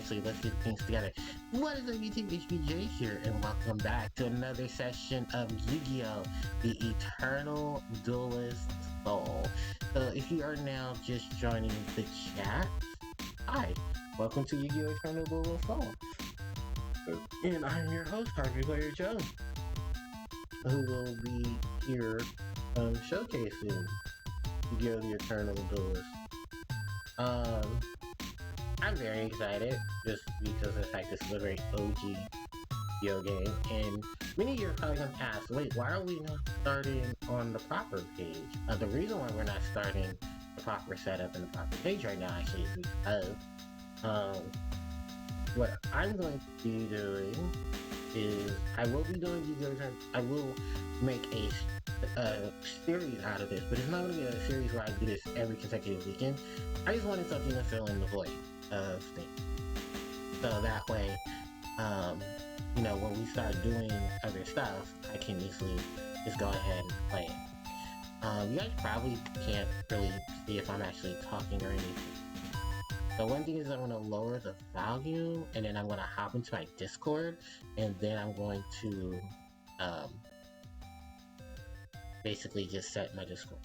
seriously, let's get things together. What is up, YouTube? HBJ here, and welcome back to another session of Yu-Gi-Oh! The Eternal Duelist Soul. So, if you are now just joining the chat, hi, welcome to Yu-Gi-Oh! Eternal Duelist Soul. And I'm your host, Harpie Player Joe, who will be here showcasing Yu-Gi-Oh! The Eternal Duelist. I'm very excited just because of the fact this is a very OG Yu-Gi-Oh! Game, and many of you are probably going to ask, wait, why are we not starting on the proper page? The reason why we're not starting the proper setup and the proper page right now actually is because what I'm going to be doing is I will be doing Yu-Gi-Oh! I will make a series out of this, but it's not going to be a series where I do this every consecutive weekend. I just wanted something to fill in the void of things. So that way, you know, when we start doing other stuff, I can easily just go ahead and play it. You guys probably can't really see if I'm actually talking or anything. So one thing is I'm going to lower the volume, and then I'm going to hop into my Discord, and then I'm going to basically just set my Discord.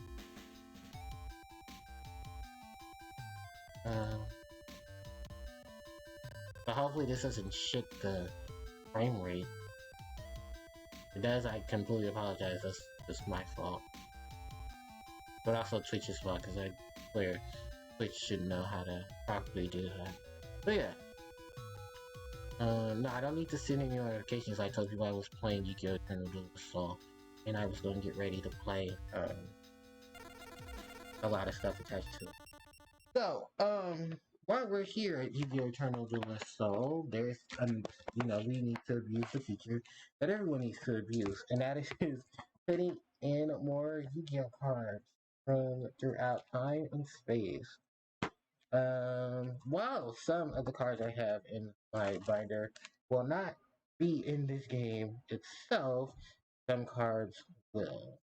So hopefully this doesn't shit the frame rate. If it does, I completely apologize. That's just my fault. But also Twitch's fault, because I swear Twitch should know how to properly do that. But yeah. No, I don't need to send any notifications. I told people I was playing Yu-Gi-Oh! Eternal Duelist Soul, and I was going to get ready to play a lot of stuff attached to it. So, while we're here at Yu-Gi-Oh! Eternal Duelist Soul, there's, you know, we need to abuse the feature that everyone needs to abuse, and that is putting in more Yu-Gi-Oh! Cards from throughout time and space. While some of the cards I have in my binder will not be in this game itself, some cards will.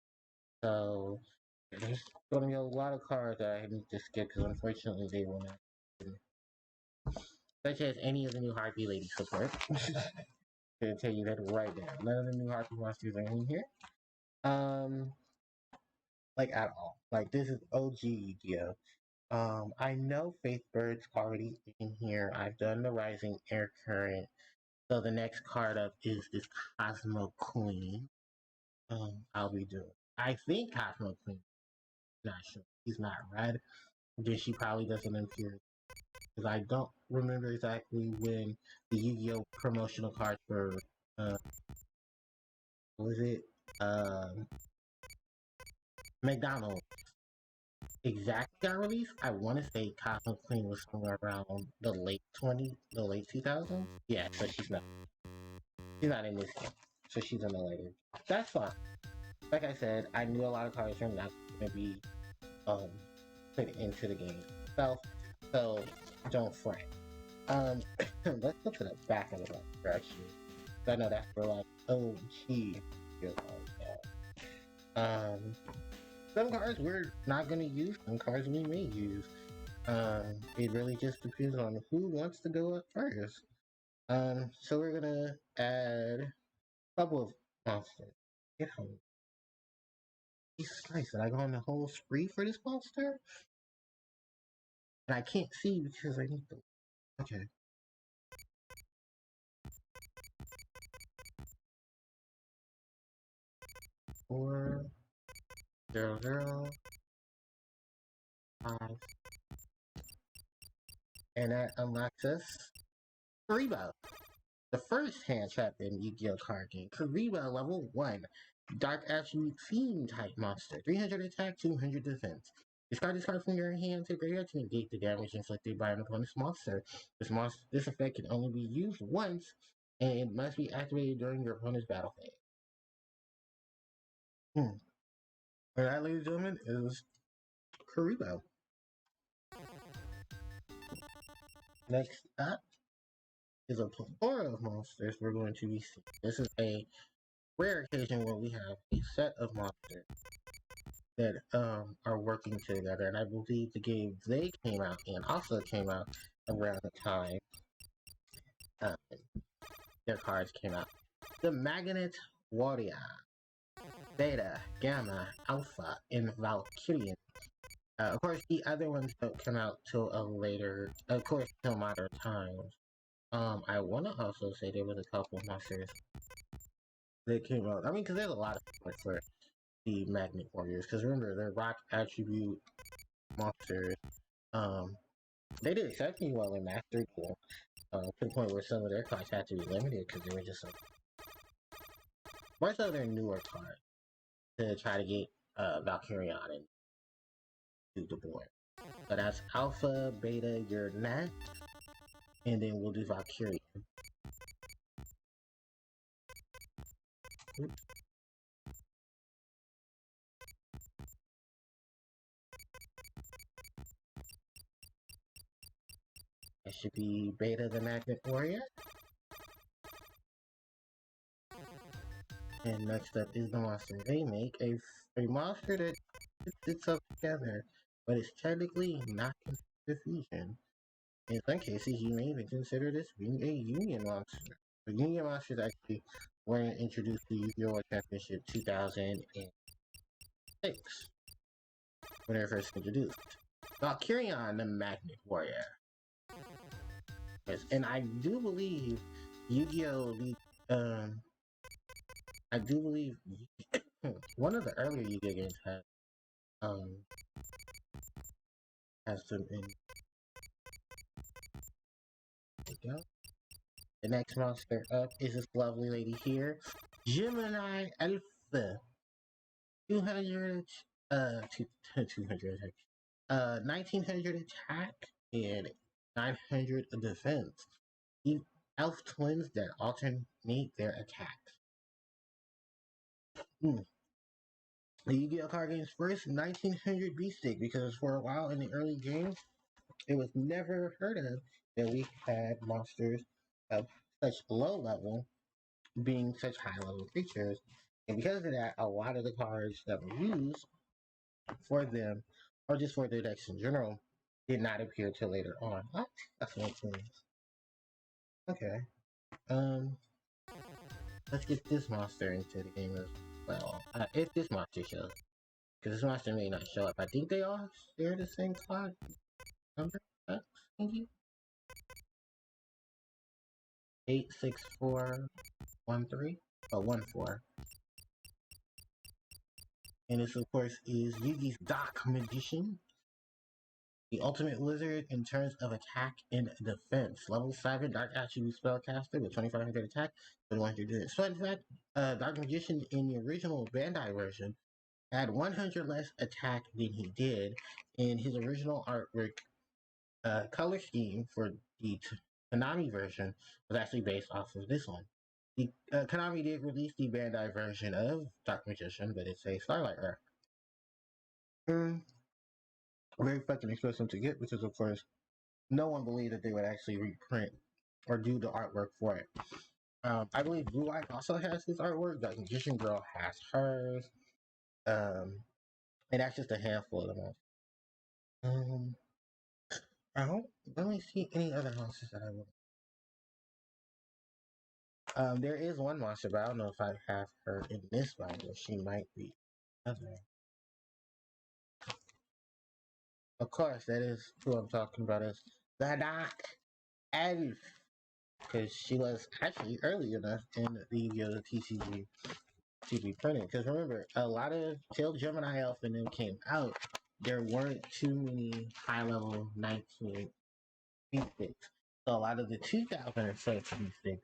So, there's going to be a lot of cards that I need to skip because unfortunately they will not. Such as any of the new Harpie Lady support. I'm gonna tell you that right now. None of the new Harpie monsters are in here. Like at all. Like this is OG Yu-Gi-Oh! I know Faith Bird's already in here. I've done the Rising Air Current. So the next card up is this Cosmo Queen. I'll be doing. I think Cosmo Queen. Not sure. He's not red. Then she probably doesn't appear. Because I don't remember exactly when the Yu-Gi-Oh! Promotional cards for, what was it? McDonald's exactly got released. I want to say Cosmo Queen was somewhere around the late 2000s. Yeah, so she's not in this game. So she's in the later. That's fine. Like I said, I knew a lot of cards were not going to be, put into the game itself. So don't fret. Let's look at the back of the roster actually. I know that's for like OG cards. Some cards we're not gonna use, some cards we may use. It really just depends on who wants to go up first. So we're gonna add a couple of monsters. Get home. Jesus Christ, did I go on the whole spree for this monster? And I can't see because I need to. Okay. 4 0 0 5, and that unlocks us Karibo, the first hand trap in Yu-Gi-Oh! Card game. Karibo level 1, Dark Attribute Fiend type monster, 300 attack, 200 defense. Discard this card from your hand to graveyard to negate the damage inflicted by an opponent's monster. This effect can only be used once, and it must be activated during your opponent's battle phase. And that, ladies and gentlemen, is Karibo. Next up is a plethora of monsters we're going to be seeing. This is a rare occasion where we have a set of monsters that are working together, and I believe the game they came out in also came out around the time um, their cards came out. The Magnet Warrior, Beta, Gamma, Alpha, and Valkyrian. Of course, the other ones don't come out till a later, of course, till modern times. I want to also say there was a couple monsters that came out. I mean, because there's a lot of support for the Magnet Warriors. Because remember, they're rock attribute monsters. Um, they did exceptionally well in Master Duel, to the point where some of their cards had to be limited because they were just like more so their newer cards to try to get Valkyrion into the board. So that's Alpha, Beta, your next, and then we'll do Valkyrion. Oops. That should be Beta the Magnet Warrior. And next up is the monster they make, a monster that sits up together, but it's technically not considered fusion. In some cases, you may even consider this being a union monster. The union monsters actually were introduced to Yu-Gi-Oh! World Championship 2006 when they were first introduced. Valkyrion the Magnet Warrior. Yes, and I do believe Yu-Gi-Oh! I do believe one of the earlier Yu-Gi-Oh! Games um has some in. There we go. The next monster up is this lovely lady here, Gemini Alpha. 200 200 1900 attack and 900 defense. Elf twins that alternate their attacks. The Yu-Gi-Oh! Card game's first 1900 B-Stick, because for a while in the early game, it was never heard of that we had monsters of such low level being such high level creatures. And because of that, a lot of the cards that were used for them, or just for their decks in general, did not appear till later on. What? That's what it means. Okay. Um, let's get this monster into the game as well. If this monster shows, because this monster may not show up. I think they all share the same card number. Thank you. 86413. Oh, 14. And this, of course, is Yugi's Dark Magician. The ultimate wizard in terms of attack and defense. Level 7 Dark Attribute Spellcaster with 2500 attack, 2100 defense. Fun fact, Dark Magician in the original Bandai version had 100 less attack than he did in his original artwork. Color scheme for the Konami version was actually based off of this one. The Konami did release the Bandai version of Dark Magician, but it's a Starlight Rare. Very fucking expensive to get because, of course, no one believed that they would actually reprint or do the artwork for it. I believe Blue Eye also has his artwork. The Magician Girl has hers. And that's just a handful of them. I don't really see any other monsters that I want. There is one monster, but I don't know if I have her in this binder. She might be other. Of course, that is who I'm talking about. Is the Dark Elf, because she was actually early enough in the TCG to be printed. Because remember, a lot of till Gemini Elf and them came out, there weren't too many high level 19 B6. So a lot of the 2006 B6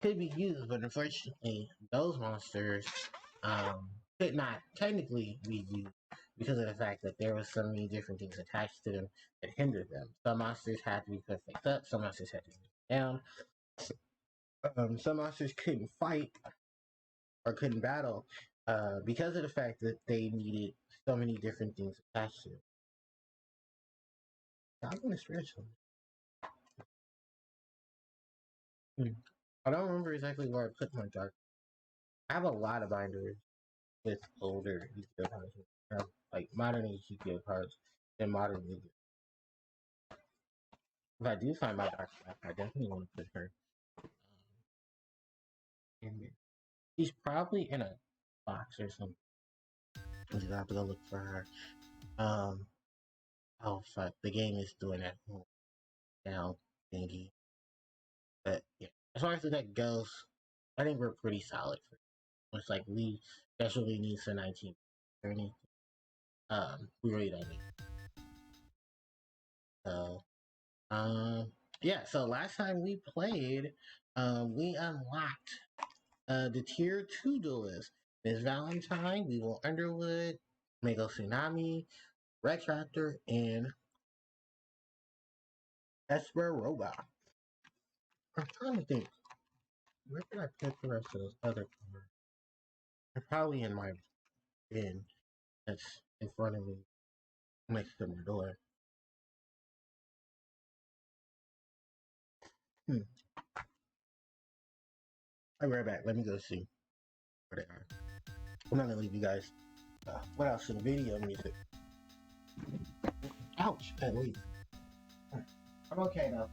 could be used, but unfortunately, those monsters could not technically be used because of the fact that there were so many different things attached to them that hindered them. Some monsters had to be put face up, some monsters had to be down. Some monsters couldn't fight or couldn't battle because of the fact that they needed so many different things attached to them. I'm going to spiritual. I don't remember exactly where I put my dark. I have a lot of binders with older Yu-Gi-Oh cards, like modern Yu-Gi-Oh cards and modern Yu-Gi-Oh. If I do find my dark side, I definitely want to put her in there. She's probably in a box or something. I'm just gonna have to go look for her. Oh fuck, the game is doing that whole down thingy. But yeah, as far as the deck goes, I think we're pretty solid for it. It's like we especially need some 19 or anything. We really don't need. So yeah, so last time we played, we unlocked the tier 2 duelist. Miss Valentine, Weevil Underwood, Mego Tsunami, Retractor, and Esper Robot. I'm trying to think, where did I put the rest of those other cards? They're probably in my bin that's in front of me next to my door. Hmm. I'll be right back. Let me go see where they are. I'm not gonna leave you guys without some video music. Ouch, at least. I'm okay though.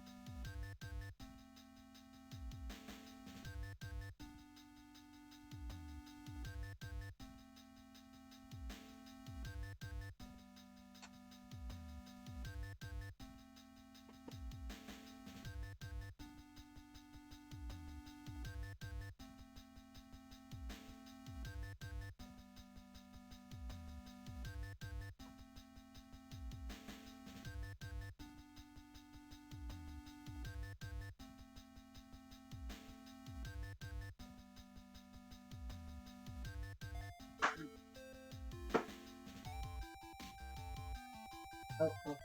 Oh, sorry.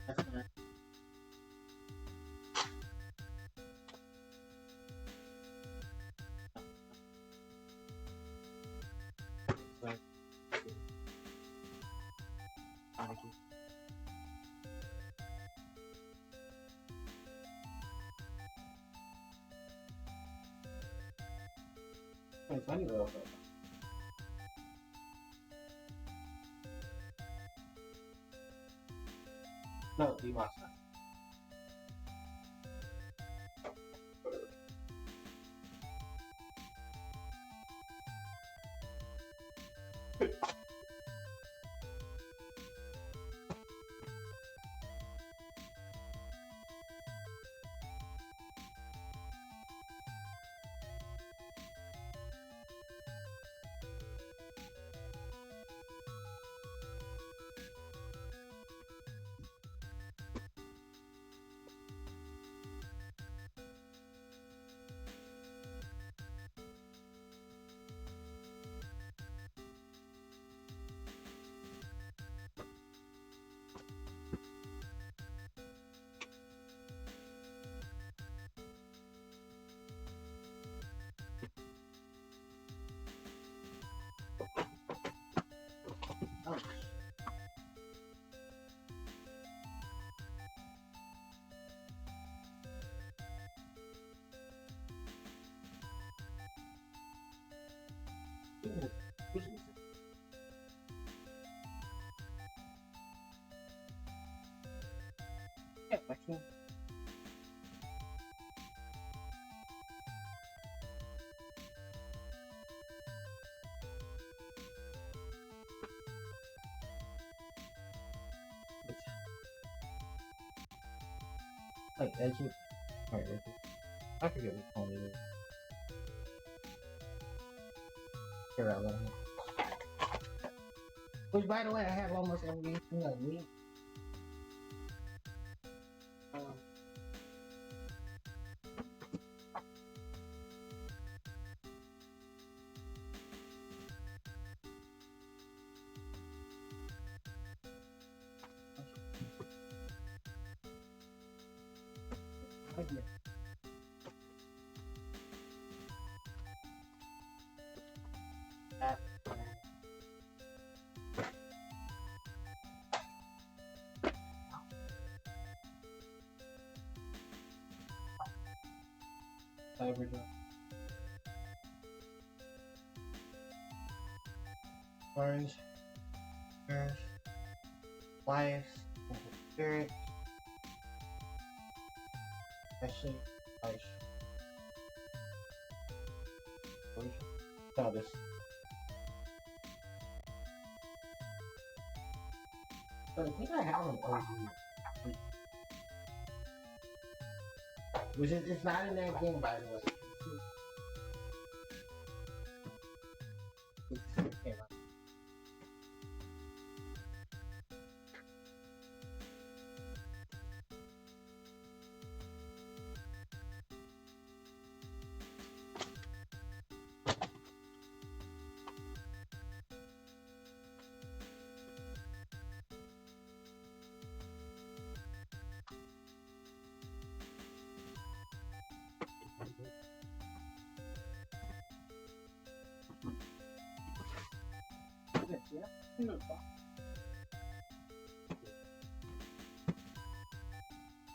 That's fine. Like, thank you. Hey, funny though. No, do you watch that? Oh, yeah. Yeah, I can. Like, edgy. Alright, I forget which one it is. Here, I'll let him. Which, by the way, I have almost everything I need. Um, Okay. Orange, earth, life, spirit, especially life. No, this. But I think I have an OG. Which is, it's not in that game, by the way. It came out.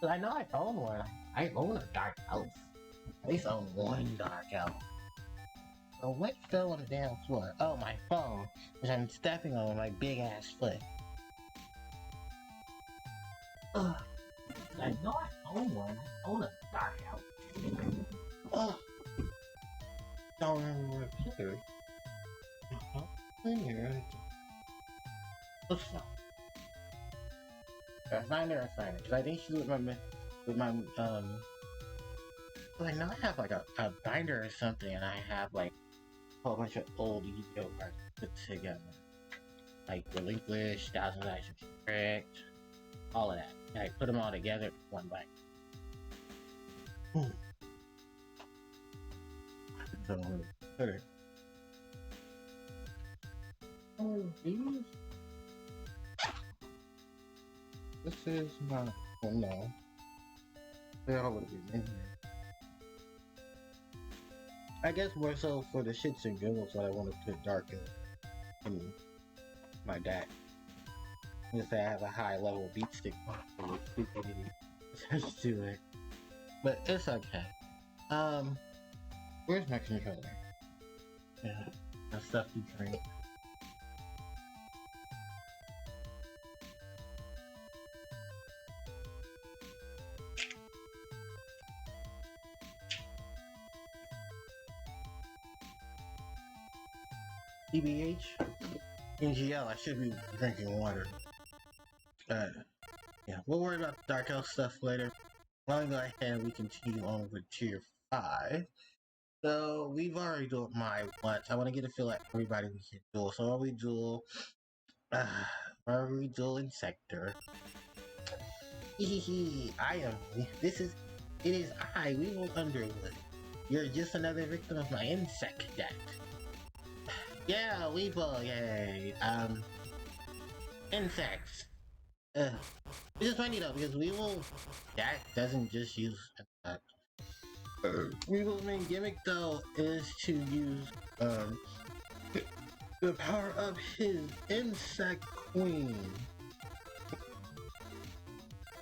I know I own one. I own a dark elf. At least I own one dark elf. So what fell on the damn floor? Oh, my phone, which I'm stepping on with my big ass foot. Ugh. I know I own one. I own a dark elf. Ugh. Don't remember what color. In here. What's up? I find her, because I think she's with my, well, I know I have like a binder or something, and I have like a whole bunch of old Yu-Gi-Oh cards put together. Like Relinquish, Thousand Eyes Restrict, all of that. And I put them all together in one binder. So, okay. Oh, these? This is not, well, no. They all would have been in here. I guess more so for the shits and giggles that I want to put Dark in my deck. Just say I have a high level beat stick with stupidity attached to it. But it's okay. Where's my controller? Yeah, my stuffy drink. TBH? NGL, I should be drinking water. Yeah, we'll worry about the Dark Elf stuff later. Why don't we go ahead and we continue on with Tier 5. So, we've already done my once. I want to get a feel like everybody we can duel. So, are we duel? Are we dueling Sector? It is I, Weevil Underwood. You're just another victim of my insect deck. Yeah, Weevil, yay. Insects. Which is funny though, because Weevil deck doesn't just use attack. Weevil's main gimmick though is to use the power of his Insect Queen.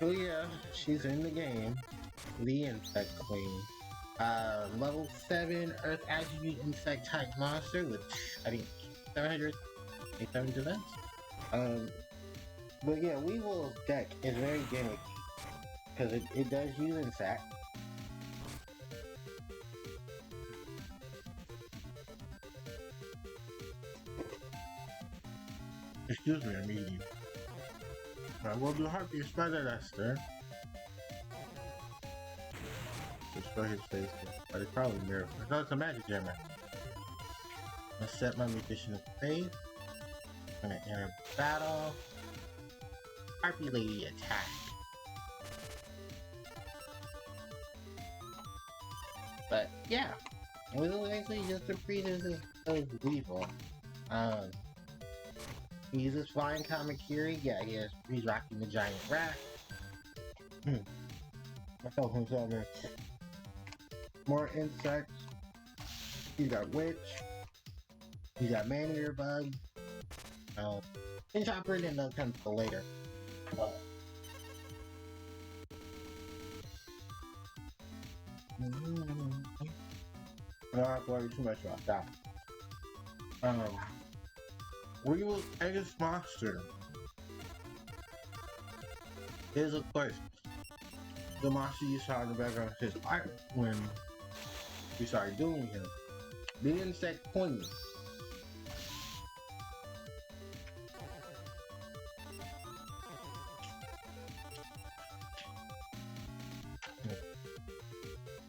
Oh yeah, she's in the game. The Insect Queen. Level 7 Earth Attribute Insect type monster with, I think, 787 defense. But yeah, Weevil's deck is very gimmicky. Because it does use Insect. Excuse me, I'm eating. We'll do Harpie Spider Duster. Destroy his face, but it's probably Miracle. No, it's a Magic Jammer. I'm gonna set my Magician of Faith. I'm gonna enter battle. Harpie Lady attack. But yeah, it was actually just a previous of Weevil. He uses Flying Kamakiri. Yeah, he's rocking the giant rat. More insects. You got witch. You got man-eater bug. Pinch hopper, then they'll come to later. I don't have to worry too much about that. Real biggest monster is, of course, the monster you saw in the background of his art when we started doing him. The insect queen.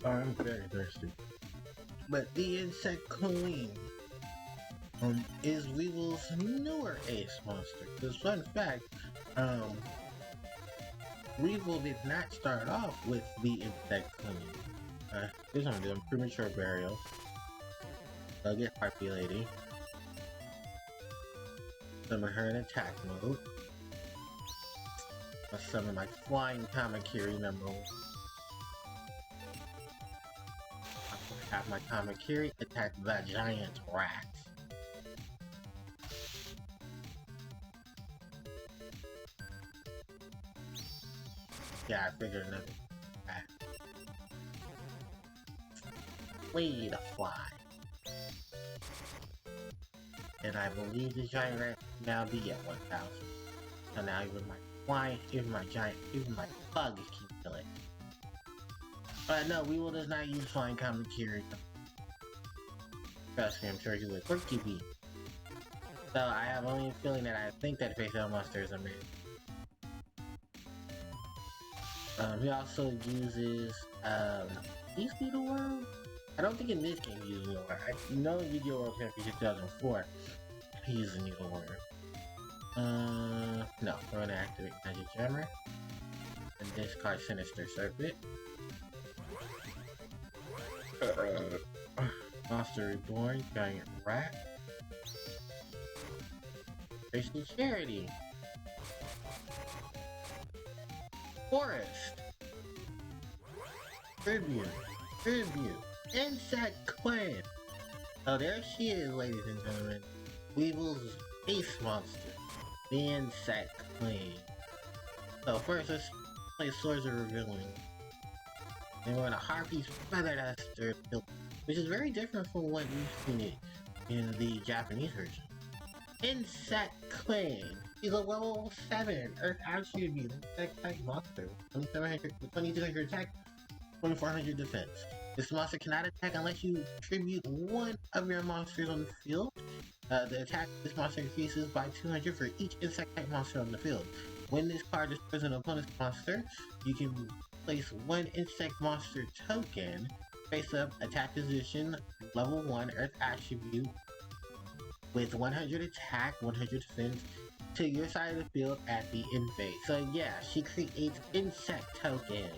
I'm very thirsty. But the insect queen is Weevil's newer ace monster. Because fun fact, Weevil did not start off with the insect queen. This one doing premature burial. I'll get Harpie lady. Summon her in attack mode. I'll summon my flying Kamakiri number 1. Have my Kamakiri attack the giant rat. Yeah, I figured another rat. Way to fly. And I believe the giant rat now be at 1,000. So now even my flying, even my bug can kill it. But no, Weevil does not use flying Kamakiri. Trust me, I'm sure he would. Quirky beat. So I have only a feeling that I think that face down monster is a man. He also uses East Needle World? I don't think in this game he uses Needle World. I know in Yu-Gi-Oh! World Championship 2004 he uses Needle World. No, we're gonna activate Magic Jammer and discard Sinister Serpent. Monster Reborn, Giant Rat. Facial Charity. Forest. Tribute. Insect Clan. Oh, there she is, ladies and gentlemen. Weevil's ace monster. The Insect Queen. So first, let's play Swords of Revealing. And we're on a Harpie's Feather Duster build, which is very different from what you've seen it in the Japanese version. Insect Clan. He's a level 7 Earth Attribute Insect type monster. 2200 attack, 2400 defense. This monster cannot attack unless you tribute one of your monsters on the field. The attack of this monster increases by 200 for each insect type monster on the field. When this card destroys an opponent's monster, you can place one insect monster token face up, attack position, level 1 Earth Attribute with 100 attack, 100 defense to your side of the field at the end phase. So yeah, she creates insect token.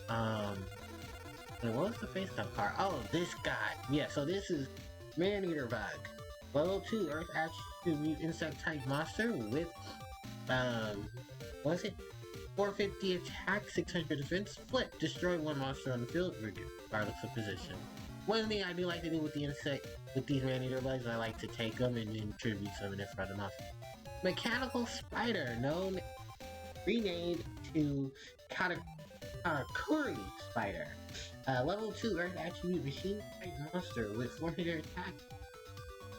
And what was the face down card? Oh, this guy. Yeah, so this is Man-Eater Bug. Level 2 Earth Attribute insect type monster with what is it? 450 attack, 600 defense, flip, destroy one monster on the field, regardless of position. One thing I do like to do with the insect, with these Man-Eater Bugs, I like to take them and then tribute summon in front of the monster. Mechanical Spider, renamed to Katakuri Spider. Level 2 Earth Attribute Machine Type Monster with 400 attack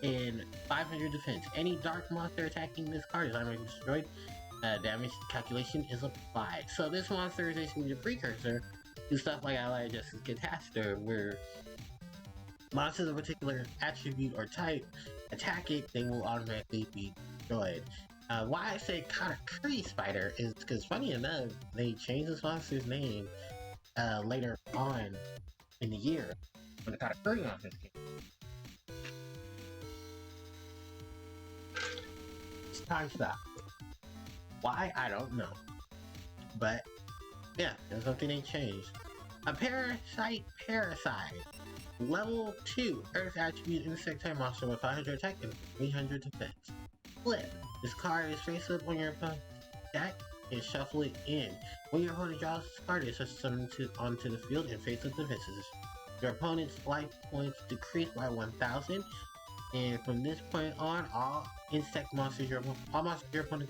and 500 defense. Any dark monster attacking this card is automatically destroyed. Damage calculation is applied. So this monster is basically the precursor to stuff like Allied Justice Catastor, where monsters of a particular attribute or type attack it, they will automatically be destroyed. Why I say Katakuri Spider is because, funny enough, they changed this monster's name later on in the year when the Katakuri monsters came. It's time stop. Why? I don't know. But, yeah, there's something they changed. A Parasite. Level 2 Earth Attribute Insect type monster with 500 attack and 300 defense. Flip. This card is face up on your opponent's attack. and shuffle it in. When your opponent draws this card, it's just summoned onto the field and face up defenses. Your opponent's life points decrease by 1,000, and from this point on, all monsters your opponent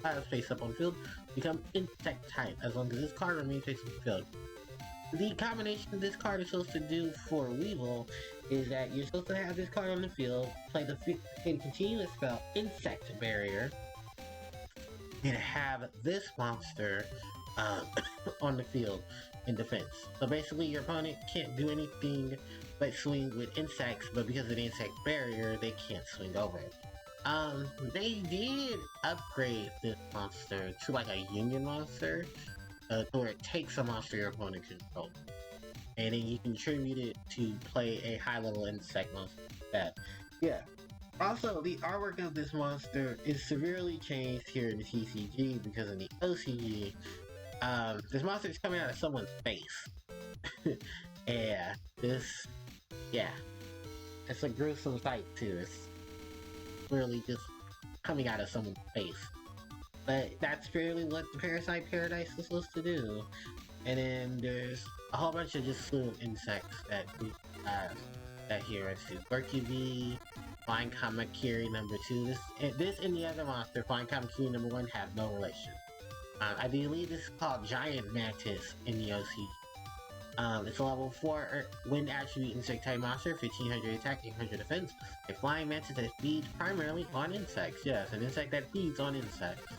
has face up on the field become insect type, as long as this card remains face up on the field. The combination of this card is supposed to do for Weevil is that you're supposed to have this card on the field, play the continuous spell Insect Barrier, and have this monster on the field in defense. So basically your opponent can't do anything but swing with insects, but because of the insect barrier, they can't swing over it. They did upgrade this monster to like a union monster, where it takes a monster your opponent controls, and then you contribute it to play a high-level insect monster. Yeah. Also, the artwork of this monster is severely changed here in the TCG because in the OCG, this monster is coming out of someone's face. Yeah, it's a gruesome sight too. It's really just coming out of someone's face. But that's really what the Parasite Paradise is supposed to do. And then there's a whole bunch of just little insects that we have that here. Let's see, Berkey, Flying Kamakiri number 2. This and the other monster, Flying Kamakiri number 1, have no relation. I believe this is called Giant Mantis in the OC. It's a level 4 wind attribute insect type monster, 1500 attack, 800 defense. A flying mantis that feeds primarily on insects. Yes, an insect that feeds on insects.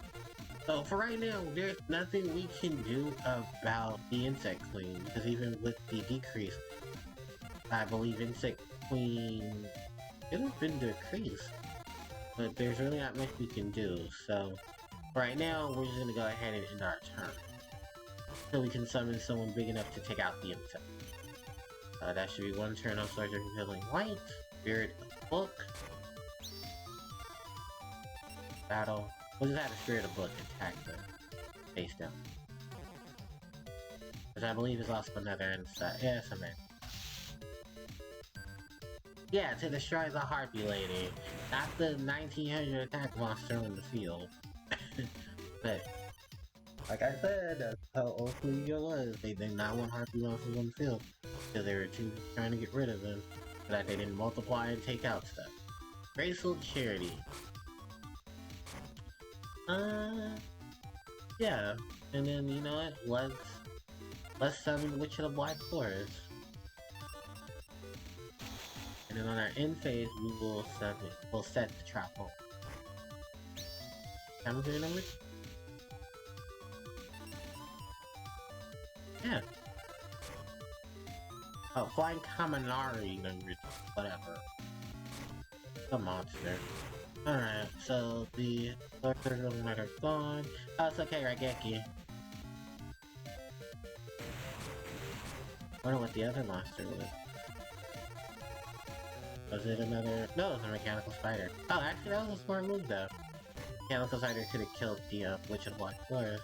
So for right now, there's nothing we can do about the insect queen, because even with the decrease, I believe insect queen hasn't been decreased. But there's really not much we can do, so right now we're just gonna go ahead and end our turn. So we can summon someone big enough to take out the insect. That should be one turn on Sergeant Healing White. Spirit Book. Battle. We'll just have a Spirit of Book attack the face down. Which I believe is also another insect. Yeah, it's a man. Yeah, to destroy the Harpie lady. Not the 1900 attack monster on the field. But like I said, that's how old Yu-Gi-Oh was. They did not want Harpie monsters on the field because they were trying to get rid of them, so that they didn't multiply and take out stuff. Graceful Charity. Yeah, and then you know what? Let's summon Witch of the Black Forest, and then on our end phase we will set the trap hole. Commentary number? Yeah. Oh, Flying Kaminari number, whatever. The monster. Alright, so the Sorcerer might have gone. Oh, it's okay, Raigeki. I wonder what the other monster was. Was it another? No, it was a Mechanical Spider. Oh, actually, that was a smart move, though. Mechanical Spider could have killed the Witch of the Black Forest.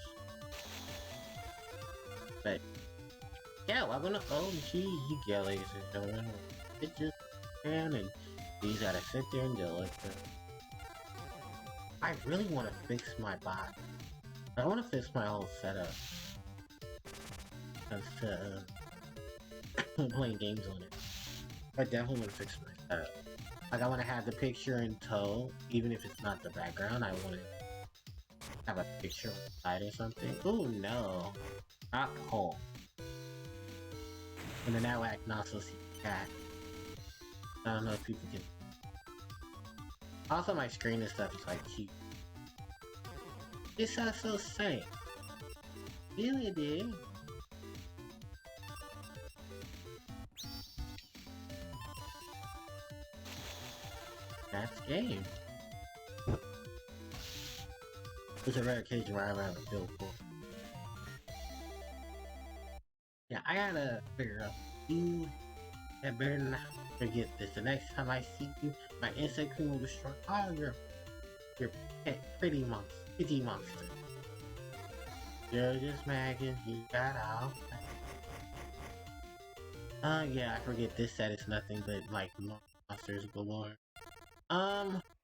But yeah, welcome to OG Yu-Gi-Oh, ladies and gentlemen. It just ran and you just gotta sit there and deal with it. I really want to fix my bot. I want to fix my whole setup. As to playing games on it. I definitely want to fix my setup. Like I want to have the picture in tow, even if it's not the background. I want to have a picture on the side or something. Ooh no. Not hole. And then now I can also see cat. I don't know if people can. Also, my screen and stuff is like cute. This sounds so safe. Really, dude. That's game. It's a rare occasion where I ever have a feel for. Yeah, I gotta figure out. You had better not forget this. The next time I see you, my insect queen will destroy all your pretty monster. You're just maggots, you got out. Yeah, I forget this set is nothing but like monsters galore.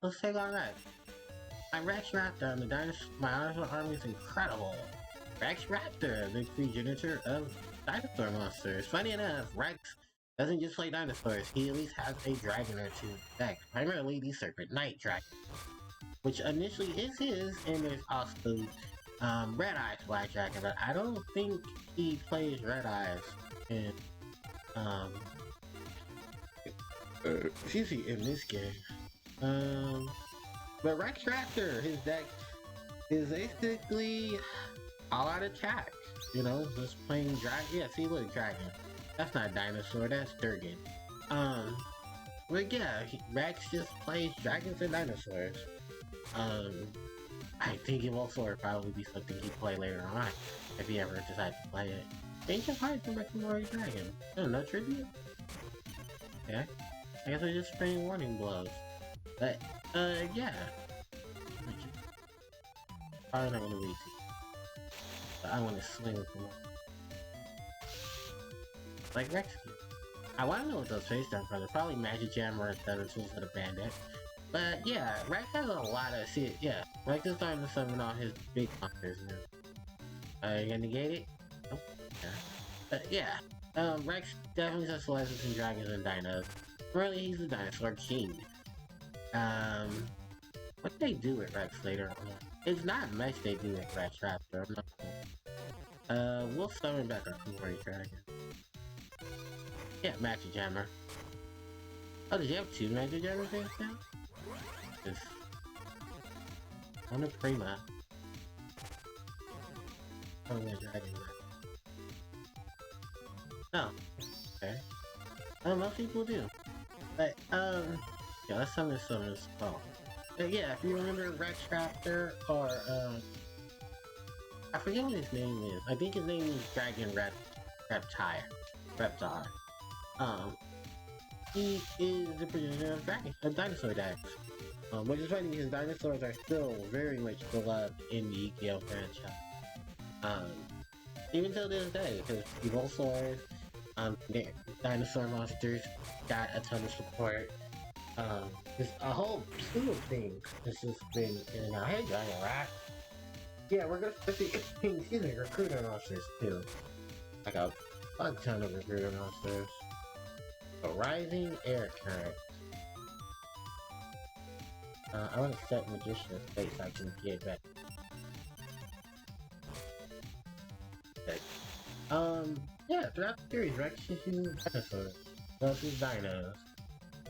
Let's take on that. I'm Rex Raptor, and my dinosaur army is incredible. Rex Raptor, the progenitor of dinosaur monsters. Funny enough, Rex doesn't just play dinosaurs, he at least has a dragon or two in deck, primarily the Serpent Knight Dragon, which initially is his, and there's also Red Eyes Black Dragon, but I don't think he plays Red Eyes in, excuse me, in this game. But Rex Raptor, his deck is basically all out attack. You know, just playing dragon. Yeah, see, look, dragon. That's not dinosaur, that's Durgan. But yeah, Rex just plays dragons and dinosaurs. I think Evolsaur would probably be something he'd play later on, if he ever decides to play it. Ancient Heart from Mechanoid Dragon. Oh, no tribute? Yeah. I guess I just spraying warning blows. But, yeah. Probably not gonna read it. But I wanna swing with more. Like Rex. I wanna know what those face down are. Probably Magic Jam or Feather Tools of the Bandit. But yeah, Rex has a lot of shit. Yeah, Rex is starting to summon all his big monsters now. You gonna negate it? Nope. Yeah. But yeah, Rex definitely specializes in dragons and dinos. Really, he's the dinosaur king. What they do with Rex later on? It's not much they do with Rex Raptor. We'll summon back our Kumori Dragon. Yeah, Magic Jammer. Oh, did you have two Magic Jammer things now? Just... on a Prima. Oh, my dragon. Oh, okay. Most people do. But, yeah, let's summon this call. But yeah, if you remember Rex Raptor, or, I forget what his name is. I think his name is Dragon Reptar. He is the progenitor of dinosaur decks. Which is funny because dinosaurs are still very much beloved in the Yu-Gi-Oh franchise. Even till this day, because Evolsaurs, dinosaur monsters got a ton of support. There's a whole slew of things. This has been in and out. Hey, Giant Rat. Yeah, we're gonna see recruiter monsters too. Like a ton of recruiter monsters. A rising air current. I want to set Magician in space so I can get back. Okay. Yeah, throughout the series, Rex is using dinosaurs. Versus dinos.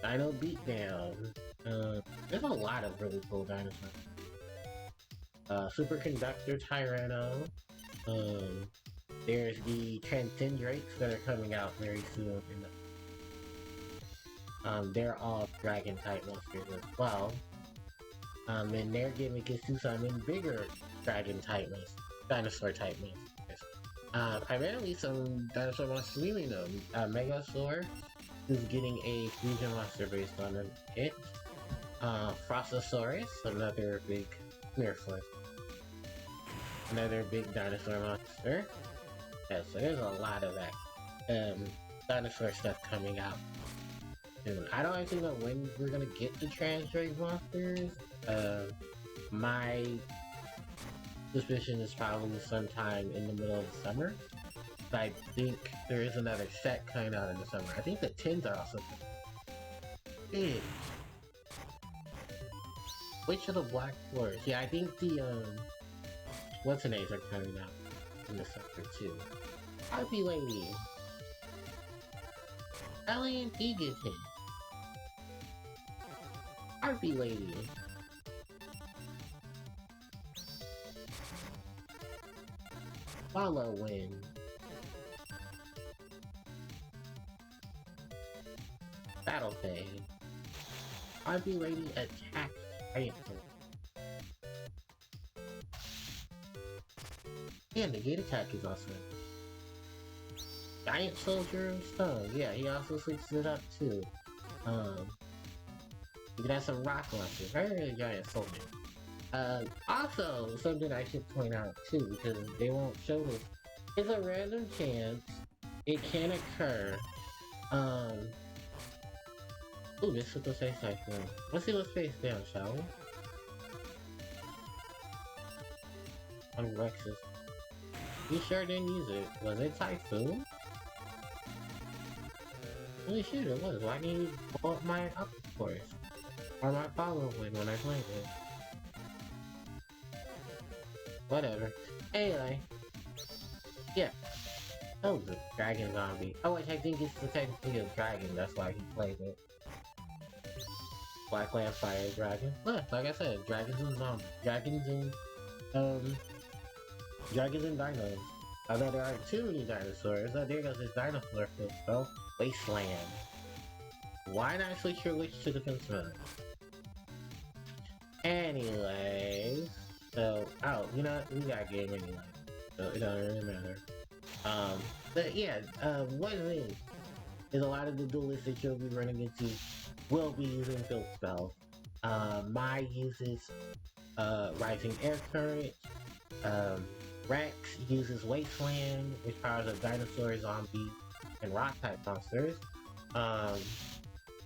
Dino Beatdown. There's a lot of really cool dinosaurs. Superconductor Tyranno. There's the Transcendrakes that are coming out very soon. They're all dragon type monsters as well. And their gimmick is to summon bigger dragon type monsters, dinosaur type monsters. Primarily some dinosaur monsters we know. Megasaur is getting a fusion monster based on it. Frostosaurus, another big Smearfoot. Another big dinosaur monster. Yeah, so there's a lot of that dinosaur stuff coming out soon. I don't actually know when we're gonna get the Transdrake monsters. My suspicion is probably sometime in the middle of the summer. But I think there is another set coming out in the summer. I think the tins are also big. Witch of the Black Forest. Yeah, I think the what's-her-names are coming out in the summer too. Harpie Lady. Alien Egerton. Harpie Lady. Follow Wind. Battle Phase. Harpie Lady Attack Titan. Yeah, Negate Attack is also in. Giant Soldier of Stone. Yeah, he also switches it up too. You can have some rock launchers. Very Giant Soldier. Also, something I should point out too, because they won't show this. It's a random chance. It can occur. Ooh, this is the face cyclone. Let's see what's face down, shall we? on Rex's. You sure didn't use it. Was it Typhoon? Holy shit, it was. Why didn't you blow up my up course? Or my follow win when I played it? Whatever. Anyway. Yeah. Oh, the dragon zombie. Oh, which I think it's the technically a dragon, that's why he plays it. Blackland Fire Dragon. Look, like I said, dragons and zombies. Dragons and dinos. Although there aren't too many dinosaurs, oh, there goes this dinosaur field, though. Wasteland. Why not switch your wish to defense mode? Anyways, so, oh, you know, we got a game anyway, so it doesn't really matter. But yeah, one thing is a lot of the duelists that you'll be running into will be using field spells. Mai uses, Rising Air Current, Rex uses Wasteland, which powers up dinosaurs, zombies, and rock-type monsters.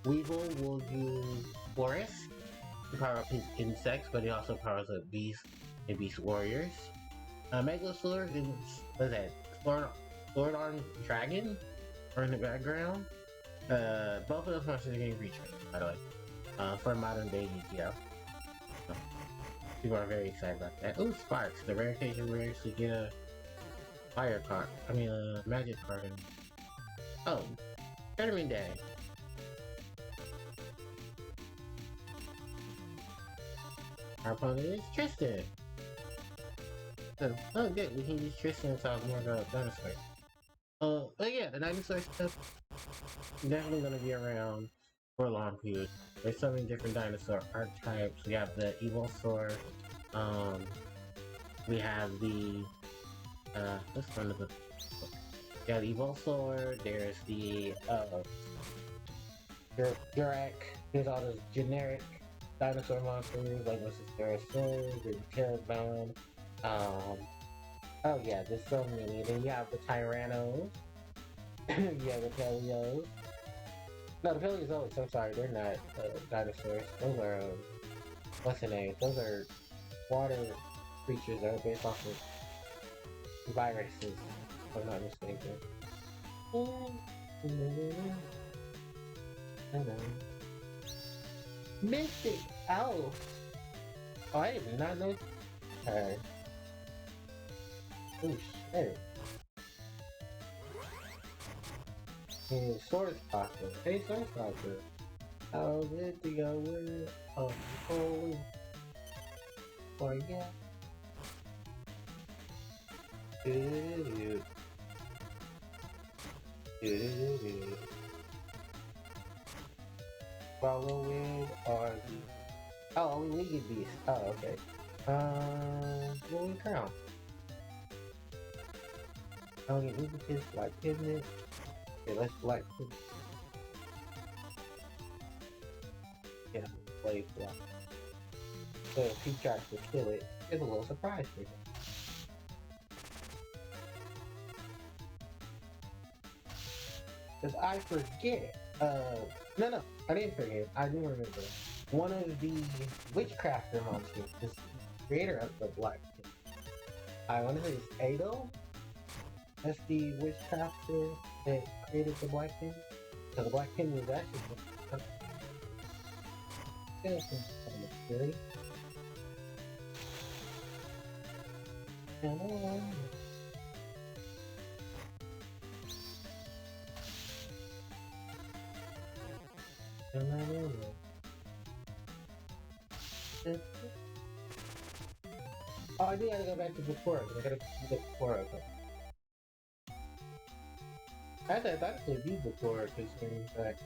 Weevil will use Forest to power up his insects, but he also powers up beasts and beast warriors. Megalosaur is, what's that? Sword Arm Dragon? Or in the background. Both of those monsters are getting retrained, by the way. For modern day Yu-Gi-Oh! People are very excited about that. Ooh, Sparks, the rare occasion where you actually get a fire card. I mean, a magic card. Oh, Tournament Day. Our opponent is Tristan. So, oh good, we can use Tristan to talk more about dinosaurs. But yeah, the dinosaur stuff is definitely gonna be around for a long period. There's so many different dinosaur archetypes. We have the Evilsaur, we have the, let's run the book. We have the Evilsaur, there's the, Durak, there's all those generic dinosaur monsters, like what's this, Duracell, there's Terrabone, oh yeah, there's so many. Then you have the Tyrannos, you have the Peleos. No, the Paleozoics, I'm sorry, they're not dinosaurs. Those are, what's the name? Those are water creatures that are based off of viruses, if I'm not mistaken. Mystic Owl! Oh, I did not know her. Oh shit. Hey, Source Talker. Hey, Source Talker. How good to go with it? Oh, holy. Oh, yeah. Follow with or the... Oh, we get these. Oh, okay. Rolling Crown. I'll get impetus, like pivot. Okay, let's like yeah, play block. So if he tries to kill it, it's a little surprise for him. Cause I forget. No, I didn't forget. I do remember. One of the Witchcrafter monsters, this creator of the Black King. I want to say it's Ado. That's the Witchcrafter that created the Black King. So the Black King was actually Oh, I do gotta go back to Bakura. I gotta get Bakura. I thought it would be Bakura because when back.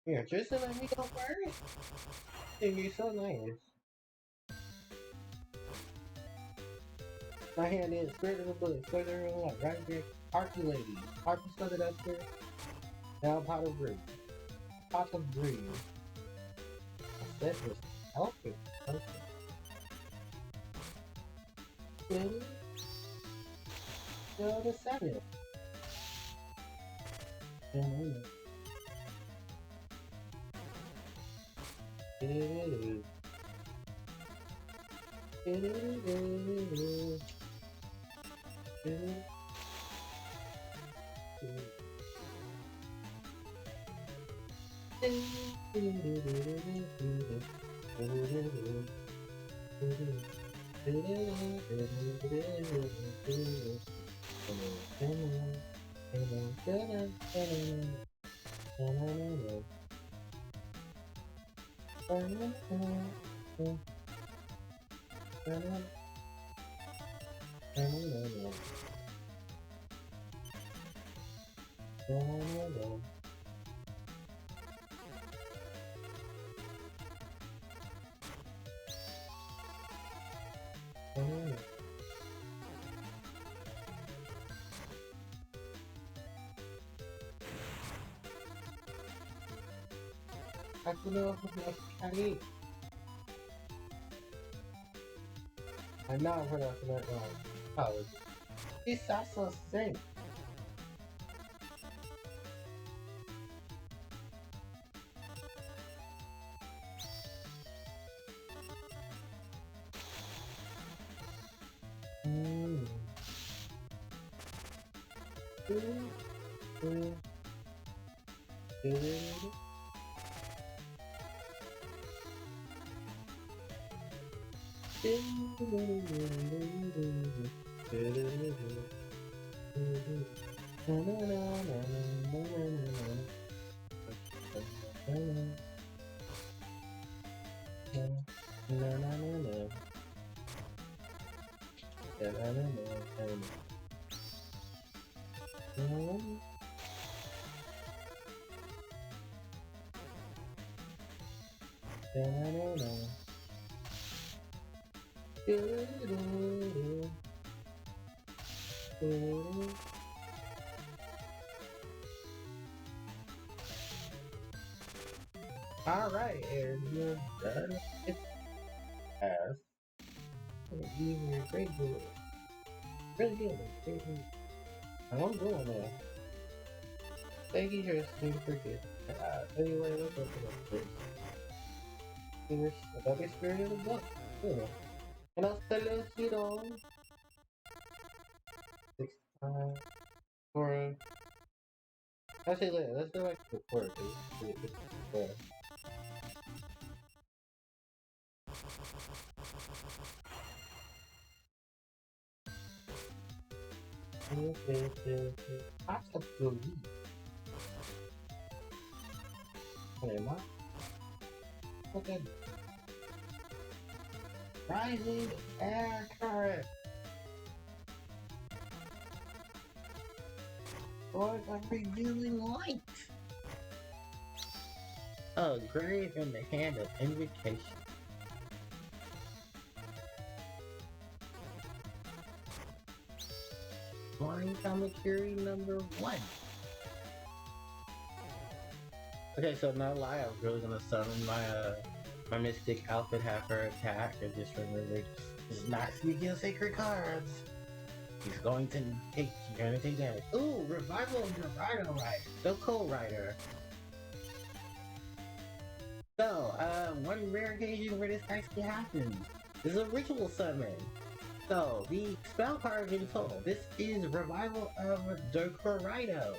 Yeah, just let me go first. It'd be so nice. My hand is Spirit of the Bullet, Spirit of the Light, right there. Harpie Lady. Harpie started up there. Now Pot of Breeze. Pot of Breeze. I said this. Helping. Then, the Samuel. Aku know what I need. I know I'm pronouncing that wrong. Oh, these also sing. Alright, and you're done. It's fast. You're great good. Really good. Great good. I'm doing that. Thank you for listening for good. Anyway, let's open up this. Here's another spirit of the book. Cool. And I'll send those feet on 6 times. Or actually, let's do like the word. Possibly. Am I? Okay. Rising air current. Or a revealing light. A grave in the hand of invocation. Flying Kamakiri number 1. Okay, so not lie, I was really gonna summon my mystic outfit, have her attack, and just remember, just not speaking sacred cards. You're gonna take damage. Ooh, revival of the Rhino Rider, the co-rider. So, one rare occasion where this actually happens. This is a ritual summon. So, the spell card being told, this is Revival of Dokurido.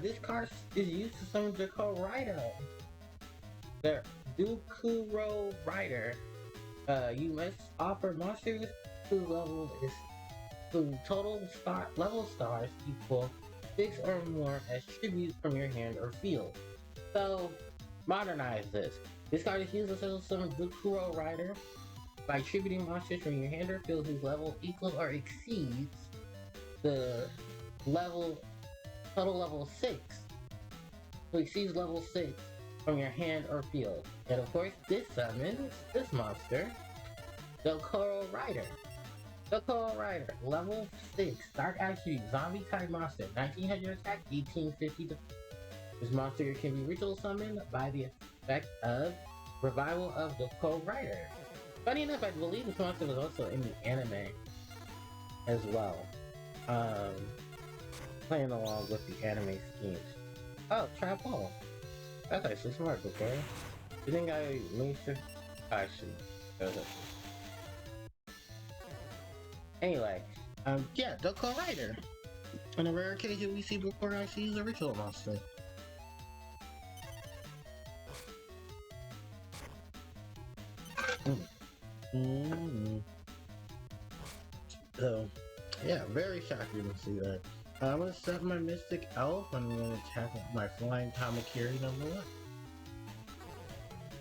This card is used to summon Dokurido. The Dukuro Rider. You must offer monsters whose total level stars equal 6 or more as tribute from your hand or field. So, modernize this. This card is used to summon Dukuro Rider by tributing monsters from your hand or field whose level equals or exceeds the total level 6. So exceeds level 6 from your hand or field. And of course, this summons this monster, the Coral Rider. The Coral Rider, level 6, Dark Attribute, zombie type monster, 1900 attack, 1850 defense. This monster can be ritual summoned by the effect of Revival of the Coral Rider. Funny enough, I believe this monster was also in the anime as well. Playing along with the anime schemes. Oh, trap hole. That's actually smart, okay? You think I made sure? Actually, that was actually. Anyway, yeah, Doko Rider. On a rare occasion, we see before actually use a ritual monster. So, yeah, very shocking to see that. I'm gonna set my Mystic Elf. I'm gonna attack my Flying Tamakiri #1.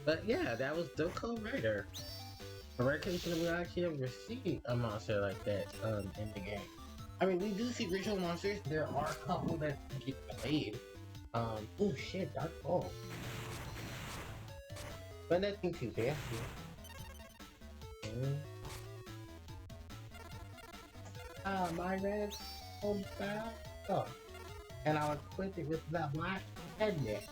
But yeah, that was Doko Rider. A rare case that we actually ever see a monster like that in the game. I mean, we do see ritual monsters. There are a couple that get delayed. Oh shit, Dark Hole. But nothing too fancy. My red home style. Oh. And I'll equip it with that black headnet.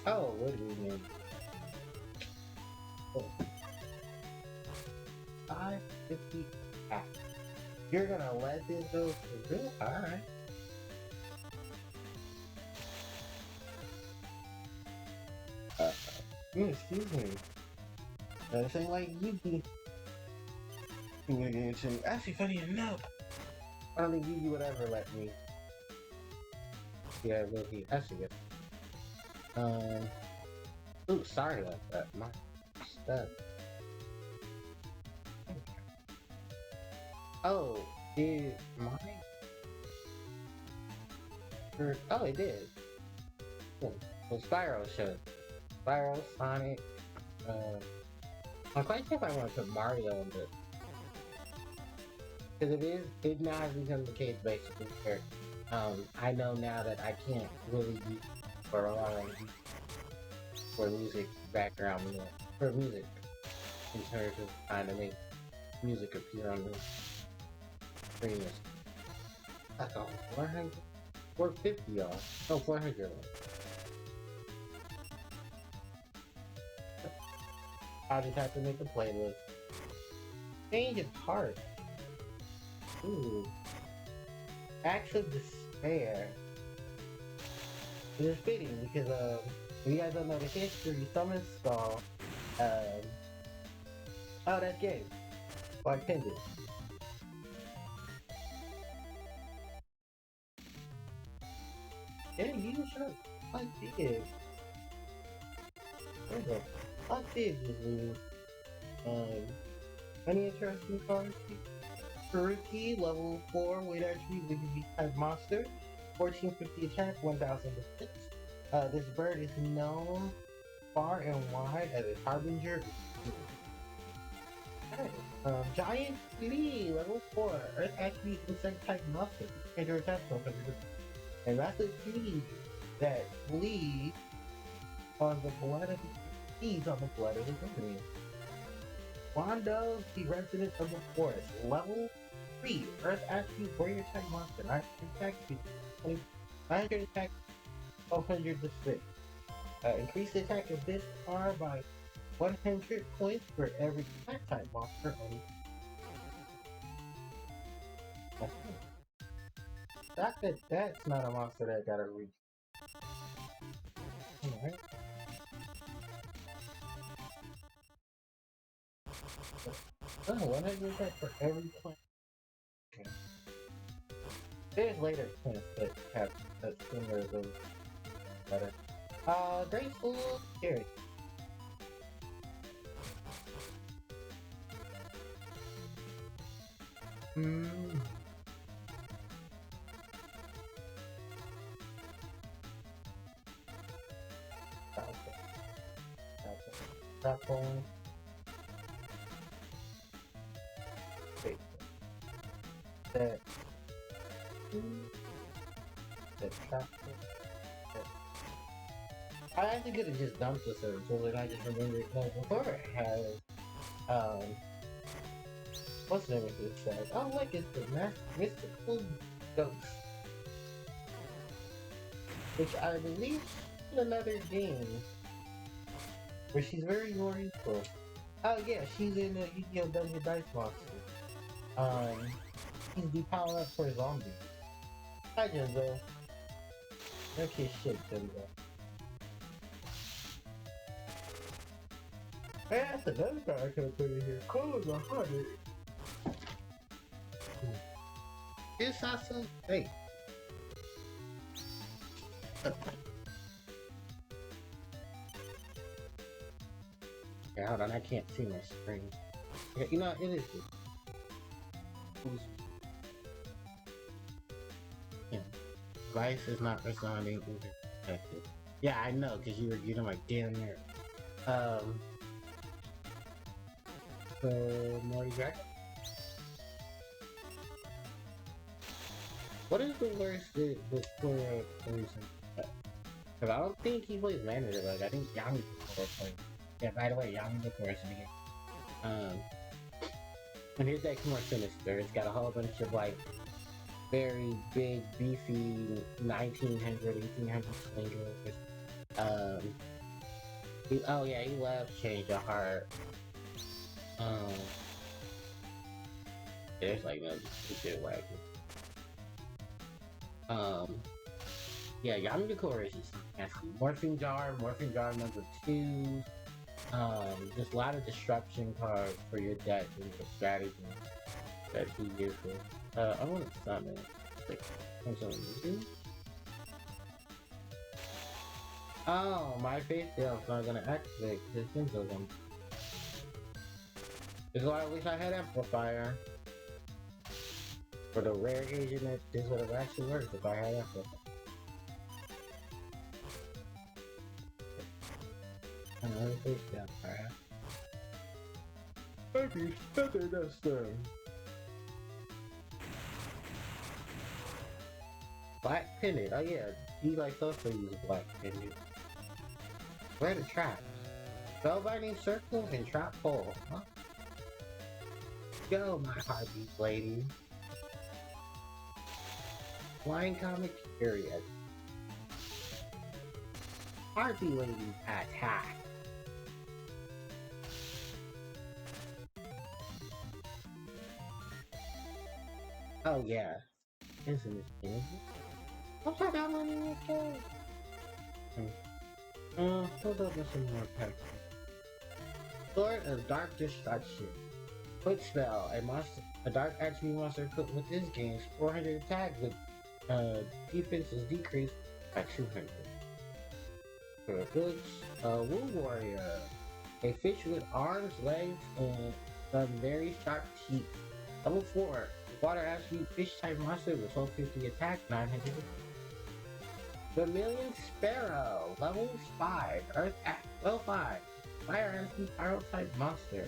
Oh, what do we need? Oh. 550 attack. You're gonna let this go for real? Alright. Excuse me. This ain't like Yugi. Actually, funny enough, I don't think Yugi would ever let me. Yeah, will be. Actually, good. Ooh, sorry about that. My stuff. Oh, did mine? Oh, it did. Cool. So Spyro showed. Spyro, Sonic. I'm quite sure if I want to put Mario in this. Because it now has become the case basically where I know now that I can't really use for a long for music background for music in terms of trying to make music appear on the screen. That's all 400? 450 y'all. Oh, 400. I just have to make a playlist. Change of heart. Ooh. Acts of despair. It is fitting because if you guys don't know the history, Summon Skull, oh, that's gay. Bartender. Yeah, you should. I did. Okay. I did just lose. Any interesting cards? Haruki, level 4, weight attribute, legendary type monster. 1450 attack, 1000 defense. This bird is known far and wide as a harbinger. Giant flea, level 4, earth attribute, insect type monster. Enter attack 100. And that's a flea that bleeds on the blood of feeds on the blood of his enemy. Wando, the resident of the forest, level 3, earth attribute, warrior type monster. 900 attack, 1200 defense. Increase the attack of this card by 100 points for every attack type monster on that's not a monster that gotta reach. Alright. Oh, 100 attack for every plant. Okay. There's later plants that have that similar ability. Better. Graceful Carry. That one. Wait. That. I actually could have just dumped this until I just remembered that before it has what's the name of this guy? Oh look, it's the mystical ghost. Which I believe in another game where she's very useful. Oh yeah, she's in the Yu-Gi-Oh! Dungeon Dice Monster. She's the power up for zombies. Hi Jinzo. Okay, shit, then go. Hey, that's another card I could have put in here. Close 100. It's awesome. Hey. Yeah, hold on, I can't see my screen. Yeah, you know, it is good. Yeah. Device is not responding. Yeah, I know, because you were getting like damn near. So, Morty Jack? What is the worst for a reason? Because I don't think he plays manager, like, I think Yami before plays. Yeah, by the way, Yami before is in the game. And his deck's more sinister. It's got a whole bunch of, like, very big, beefy 1900, 1800 slingers. Oh yeah, he loves Change of Heart. There's like no shit wagon. Yeah, Yami Decor is just nasty. Morphing Jar number 2. Just a lot of disruption cards for your deck and your strategy that he uses. I want to summon. Like, oh, my face tail's not gonna activate this Senzo one. This is why I wish I had Amplifier. For the rare occasion that this would have actually worked if I had Amplifier. Another face down, alright. Maybe better this time. Black Pendant, oh yeah, he likes also use Black Pendant. Where are the traps? Spellbinding Circle and Trap Hole, huh? Go, my Harpie lady. Flying Comic Area. Harpie lady attack. Oh yeah. Infinite energy. I'm talking about money in the game. Hold up with some more packs. Sword of Dark Destruction. Quick spell. A dark attribute monster equipped with this game's 400 attack with defense is decreased by 200. For abilities, Woo Warrior. A fish with arms, legs, and some very sharp teeth. Level 4. Water attribute fish type monster with 1250 attack, 900. Vermilion Sparrow. Level 5. Earth at level 5. Fire attribute pyro type monster.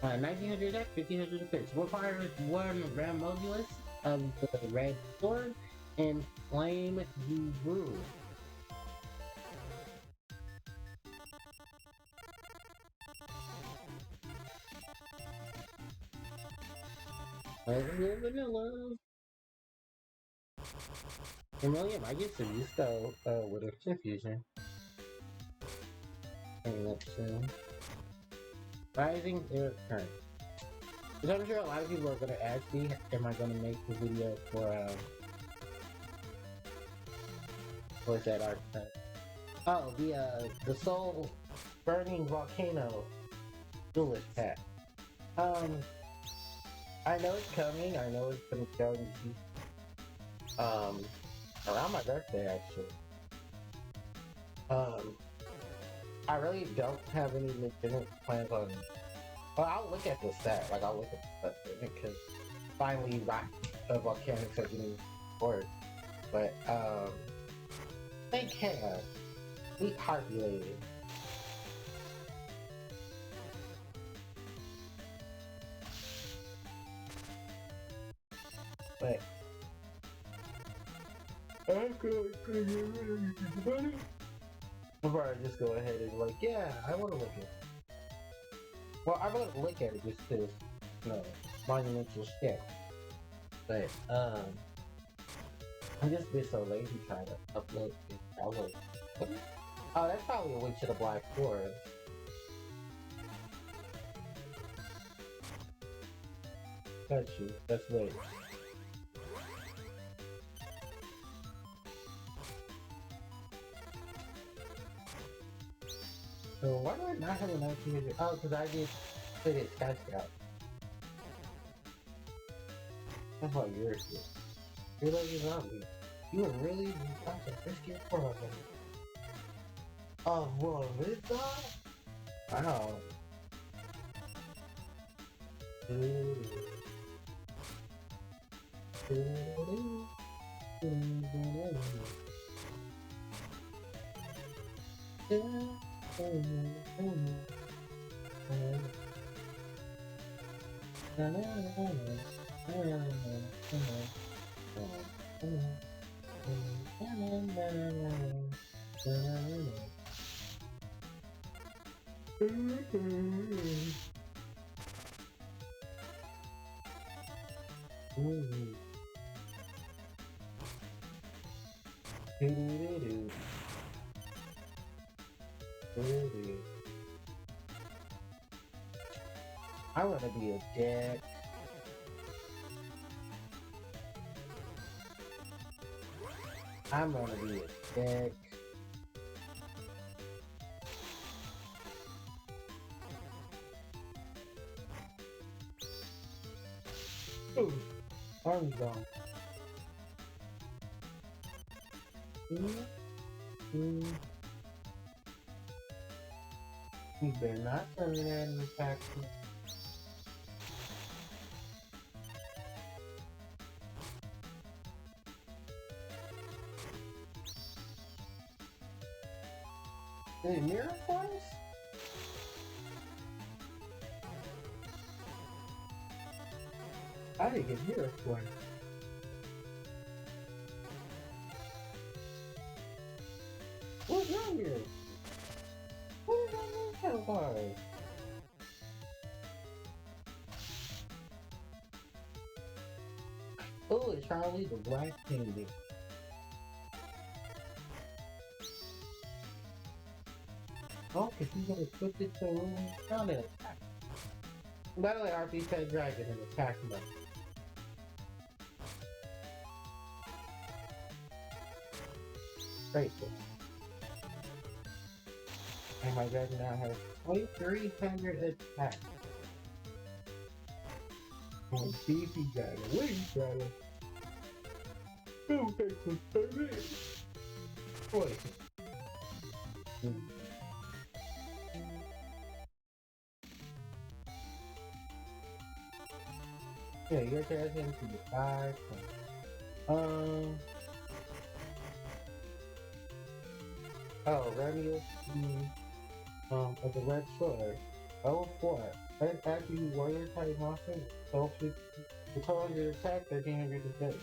1900 attack, 1500 defense. Requires 1 Ramodulus of the red sword and Flame Guru. Vanilla. Vermilion, I get some use though with a confusion. Coming up soon. Rising Air Current. Because I'm sure a lot of people are gonna ask me, am I gonna make the video for what's that archetype? Oh, the Soul Burning Volcano Duelist pack. I know it's coming. I know it's gonna go around my birthday actually. I really don't have any legitimate plans on. Well, I'll look at the set. Like I'll look at the set because finally volcanics are getting bored. But think Hannah, meet Harpie lady. But before I just go ahead and like, yeah, I want to look at it. Well, I want to look at it just because, you know, monumental shit. But I'm just been so lazy trying to upload it. Download. Oh, that's probably a link to the Black Forest. That's you. That's right. So why do I not have an activated? Oh, because I did put it test out. That's why yours is. You're like a zombie. You were really about to risk your problem. Oh, well, this guy? Wow. I want to be a dick. I'm gonna be a dick. Ooh, arm's gone. You better not turn it in the factory. Any miracles? I didn't get miracles. What's wrong here? What is that new card? Oh, it's Charlie the Black Candy. Oh, because he's gonna put this to room down and attack. By the way, Harpie said dragon and attack mode. Grateful. And my dragon now has 2300 attack. Oh, beefy dragon, wing dragon. Oh, take some service. Boy. Yeah, your dragon can be 5. Oh, Ramius, of the Red Sword. Level 4. Red attribute warrior type monster. So the total of your attack, 1300 defense.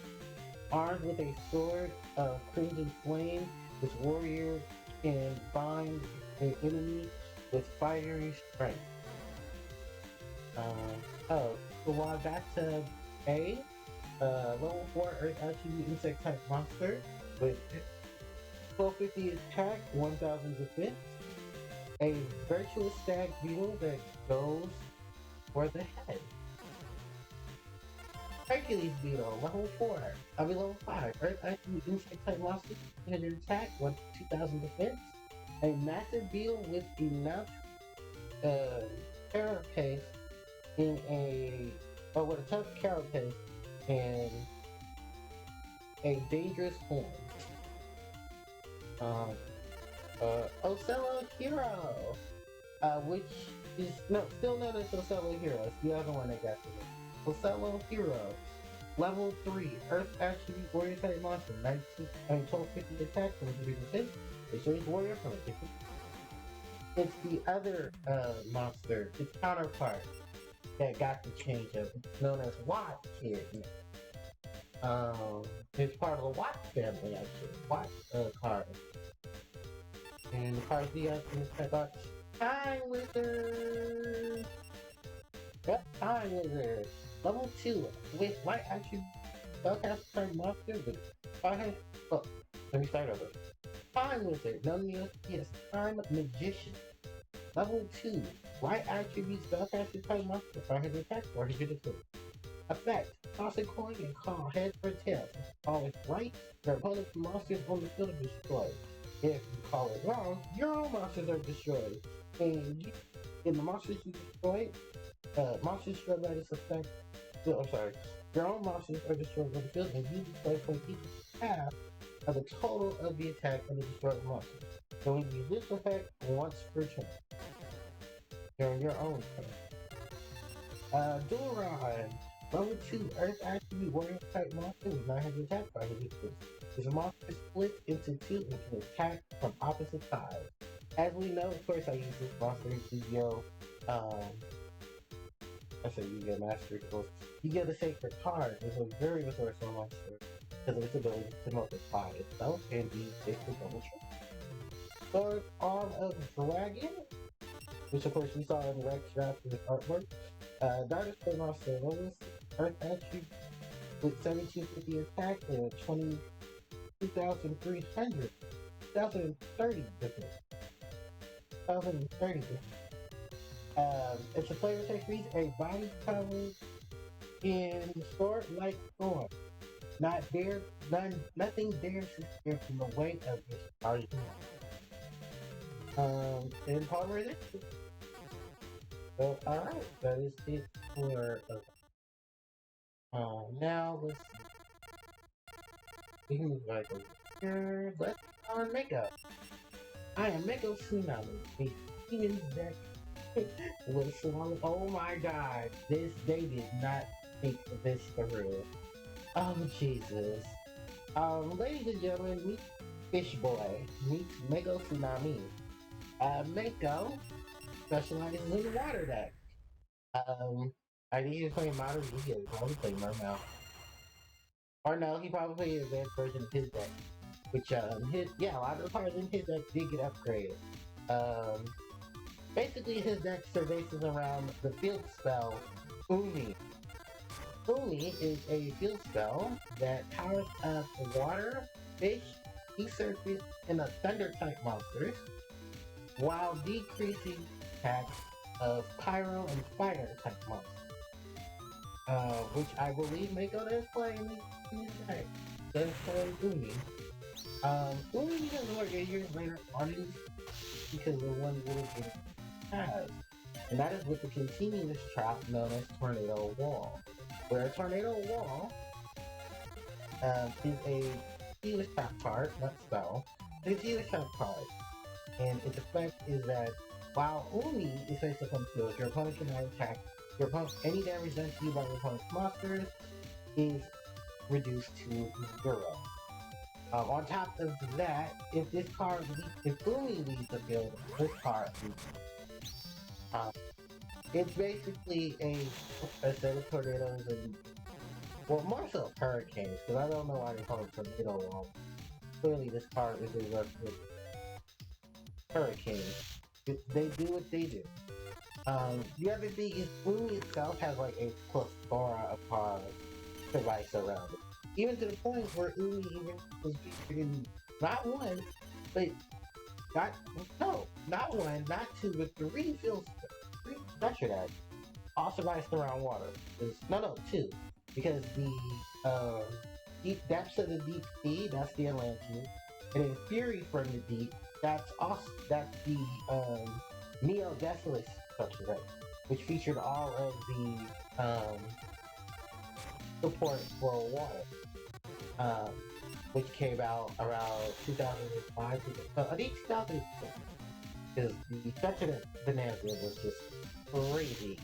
Armed with a sword of crimson flame, this warrior can bind an enemy with fiery strength. So while that's a level 4 earth attribute insect type monster with 1250 attack, 1000 defense. A virtual stag beetle that goes for the head. Hercules beetle, level 4. Level 5. Earth attribute insect type monster, 300 attack, 2000 defense. A massive beetle with enough carapace in with a tough carapace and a dangerous horn. Ocello Hero, which is still known as Ocello Hero. It's the other one that got to it. Ocello Hero, level 3, Earth attribute warrior type monster, 1250 attack, 100%. It's warrior from a different. It's the other monster, its counterpart, that got the change of it, known as Watt Kid. It's part of the Watt family, actually. Watt card. And the cards we got in this got Time Wizard! Yep, Time Wizard! Level 2, with white attribute spellcast type monster with firehead. Oh, let me start over. Time Wizard, known as Time Magician. Level 2, white attribute spellcaster type monster, firehead attack, 400 defense. Effect, toss a coin and call heads or tails. Always right, the opponent's monsters on the field are destroyed. If call it wrong, your own monsters are destroyed. And you, in the monsters you destroy, monsters destroyed by this effect. No, I'm sorry. Your own monsters are destroyed by the field, and you destroy point equal to half of the total of the attack of the destroyed monster. So when you use this effect once per turn, during your own turn. Duelist. Level 2 Earth attribute warrior type monster with 900 attack by this monster splits into two and can attack from opposite sides. As we know, of course, I use this monster in Yu-Gi-Oh! I say Yu-Gi-Oh! Master Duels. Yu-Gi-Oh! The Sacred Card is a very resourceful monster because of its ability to multiply itself and be basically double true. Sword Arm of Dragon, which of course we saw in Rex draft in the artwork. Darkest Play Monster Lowest Earth attribute with 1750 attack and 22,300, 2030 difference. 2030 difference. It's a player takes a body covered in sword-like form. Nothing dares to steer from the weight of this body. And polymerization. So, alright, that is it for now let's see. We can move right over here. Let's on Mako. I am Mako Tsunami. The human deck was swallowed. Oh my god. They did not think this through. Oh Jesus. Ladies and gentlemen, meet Fish Boy. Meet Mako Tsunami. Mako specializes in the water deck. I think he's playing modern Yu-Gi-Oh! He's probably playing Mermail. Or no, he probably played an advanced version of his deck. Which, a lot of the cards in his deck did get upgraded. Basically his deck surfaces around the field spell, Umi. Umi is a field spell that powers up water, fish, sea serpent, and a thunder type monsters, while decreasing attacks of pyro and fire type monsters. Which I believe Mako does play in his deck. Does play Umi. Umi doesn't work 8 years later on his because of one little game it has. And that is with the continuous trap known as Tornado Wall. Where a Tornado Wall is a continuous trap card, not spell, a continuous trap card. And its effect is that while Umi is faced upon the field, your opponent cannot attack your opponent. Any damage done to you by your opponent's monsters is reduced to 0. On top of that, if Umi leaves the field, this card leaves. It's basically a set of tornadoes and, well, more so hurricanes, because I don't know why they call it tornado wall. Clearly this card is a rough with hurricanes. They do what they do. The other thing is Umi itself has like a plethora of cards device around it. Even to the point where Umi even was featured in not one, but not one, not two, but 3 field structure that all survived around water. Two. Because the deep depths of the deep sea, that's the Atlantean. And then Fury from the deep, that's the Neo Desolate structure, right? Which featured all of the support for water. Which came out around 2005, I think 2006. Because the structure that Bonanza was just crazy.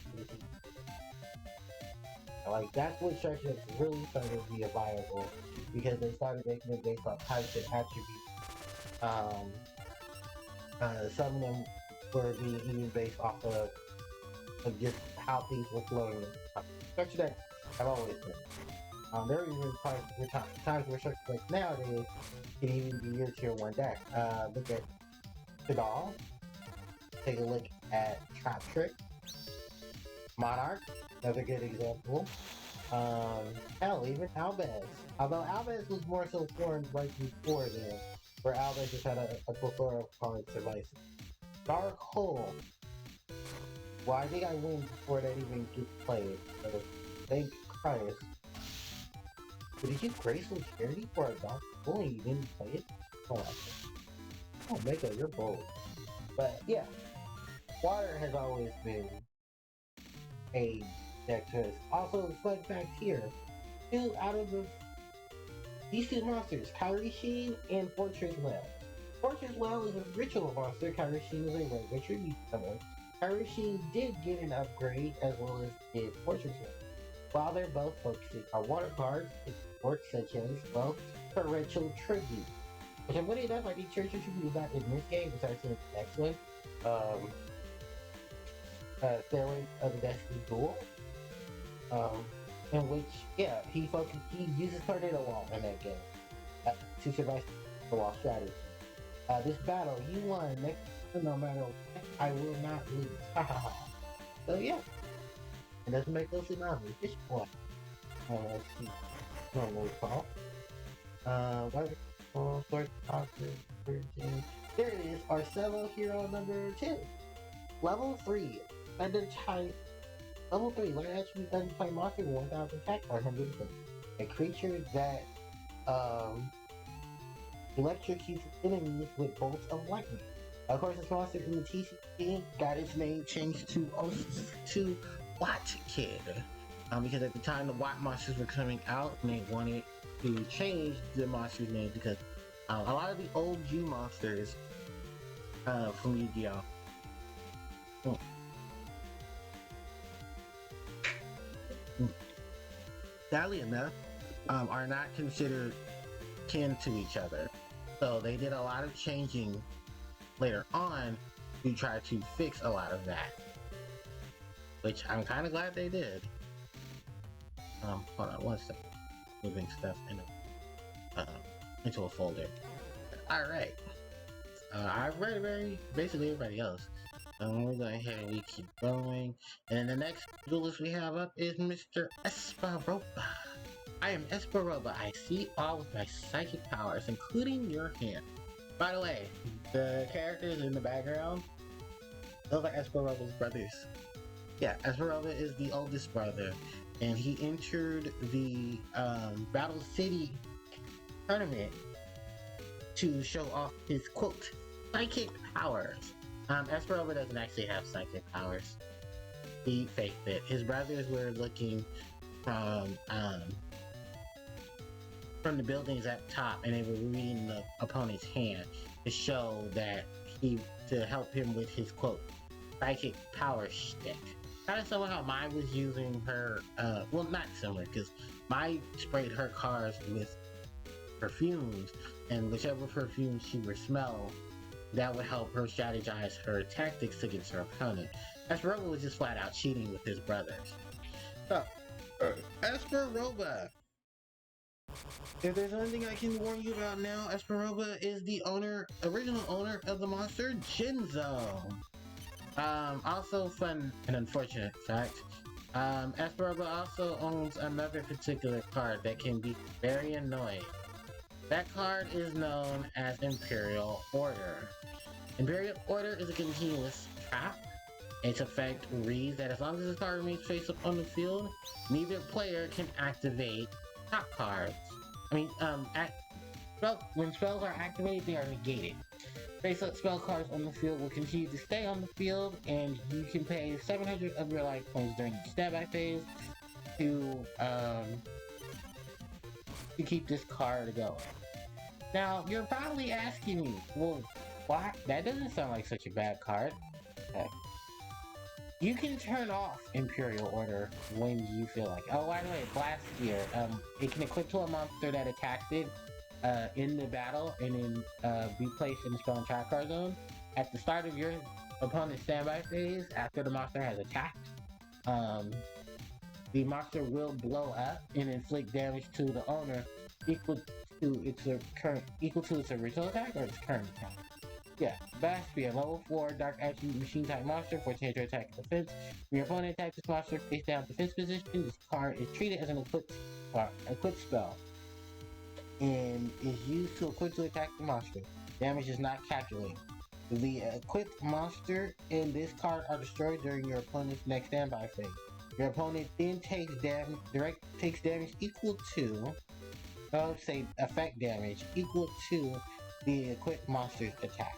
Like, that's what structure that's really started to be viable, because they started making it based on types and attributes. Some of them were being even based off of just how things were flowing. Structure decks have always been. There are even times where structure decks nowadays can even be your tier 1 deck. Look at Shadal. Take a look at Trap Trick. Monarch, another good example. Hell, even Albez. Although Albez was more so formed right before then, where Albez just had a plethora of cards devices. Dark Hole. Well, I think I win before that even gets played. So, thank Christ. But did you graceful charity for a Dark Hole and you didn't play it? Hold on. Oh, Mako, you're bold. But yeah, water has always been a deck choice. Also, fun fact here: two out of these two monsters, Kairi Sheen and Fortress Well. Fortress Well is a ritual monster. Kairi Sheen is a regular tribute summon. Kairi Sheen did get an upgrade as well as did Fortress Well. While they're both focusing on water cards, it works such as, well, Torrential Tribute. Which I'm funny enough, I think Torrential Tribute is not in this game, it's actually in the next one. Stairway of the Destiny Duel. In which, yeah, he uses Tornado Wall in that game to survive the wall strategy. This battle, you won. Next, no matter what, I will not lose. So yeah, it doesn't make no tsunami. Just one. Let's see. Normal call. There it is. Arcello Hero number 2. Level 3. Level 3. Learn attribute doesn't play monster with 1000 attack or 100 defense. A creature that electrocutes enemies with bolts of lightning. Of course, this monster in the TCG got its name changed to Watt Kid. Because at the time the Watt monsters were coming out, and they wanted to change the monster's name because a lot of the old G monsters from Yu-Gi-Oh! Sadly enough, are not considered kin to each other. So they did a lot of changing later on to try to fix a lot of that. Which I'm kind of glad they did. Hold on one second. Moving stuff into a folder. Alright. I've read basically everybody else. We're going ahead and we keep going. And the next duelist we have up is Mr. Esperoba. I am Esperoba. I see all with my psychic powers, including your hand. By the way, the characters in the background, those are Esperoba's brothers. Yeah, Esperoba is the oldest brother, and he entered the Battle City tournament to show off his, quote, psychic powers. Esperoba doesn't actually have psychic powers. He faked it. His brothers were looking from the buildings at top, and they were reading the opponent's hand to show that to help him with his, quote, psychic power shtick. Kind of similar how Mai was using her, well, not similar, because Mai sprayed her cards with perfumes, and whichever perfume she would smell, that would help her strategize her tactics against her opponent. Esperoba was just flat out cheating with his brothers. So, Esperoba. If there's anything I can warn you about now, Esperoba is the original owner of the monster Jinzo. Also fun and unfortunate fact, Esperoba also owns another particular card that can be very annoying. That card is known as Imperial Order. Imperial Order is a continuous trap. Its effect reads that as long as the card remains face up on the field, neither player can activate top cards. When spells are activated, they are negated. Face up spell cards on the field will continue to stay on the field, and you can pay 700 of your life points during the standby phase to keep this card going. Now, you're probably asking me, well, why? That doesn't sound like such a bad card. Okay. You can turn off Imperial Order when you feel like. Oh, by the way, Blast Spear. It can equip to a monster that attacks it in the battle, and then be placed in the spell and trap card zone. At the start of your opponent's standby phase, after the monster has attacked, the monster will blow up and inflict damage to the owner equal to its original attack or its current attack. Yeah, Blast Spear, level 4, Dark Attribute Machine type monster, 14 to attack and defense. When your opponent attacks this monster face down defense position, this card is treated as an equipped spell and is used to equip to attack the monster. Damage is not calculated. The equipped monster and this card are destroyed during your opponent's next standby phase. Your opponent then takes damage equal to, effect damage equal to the equipped monster's attack.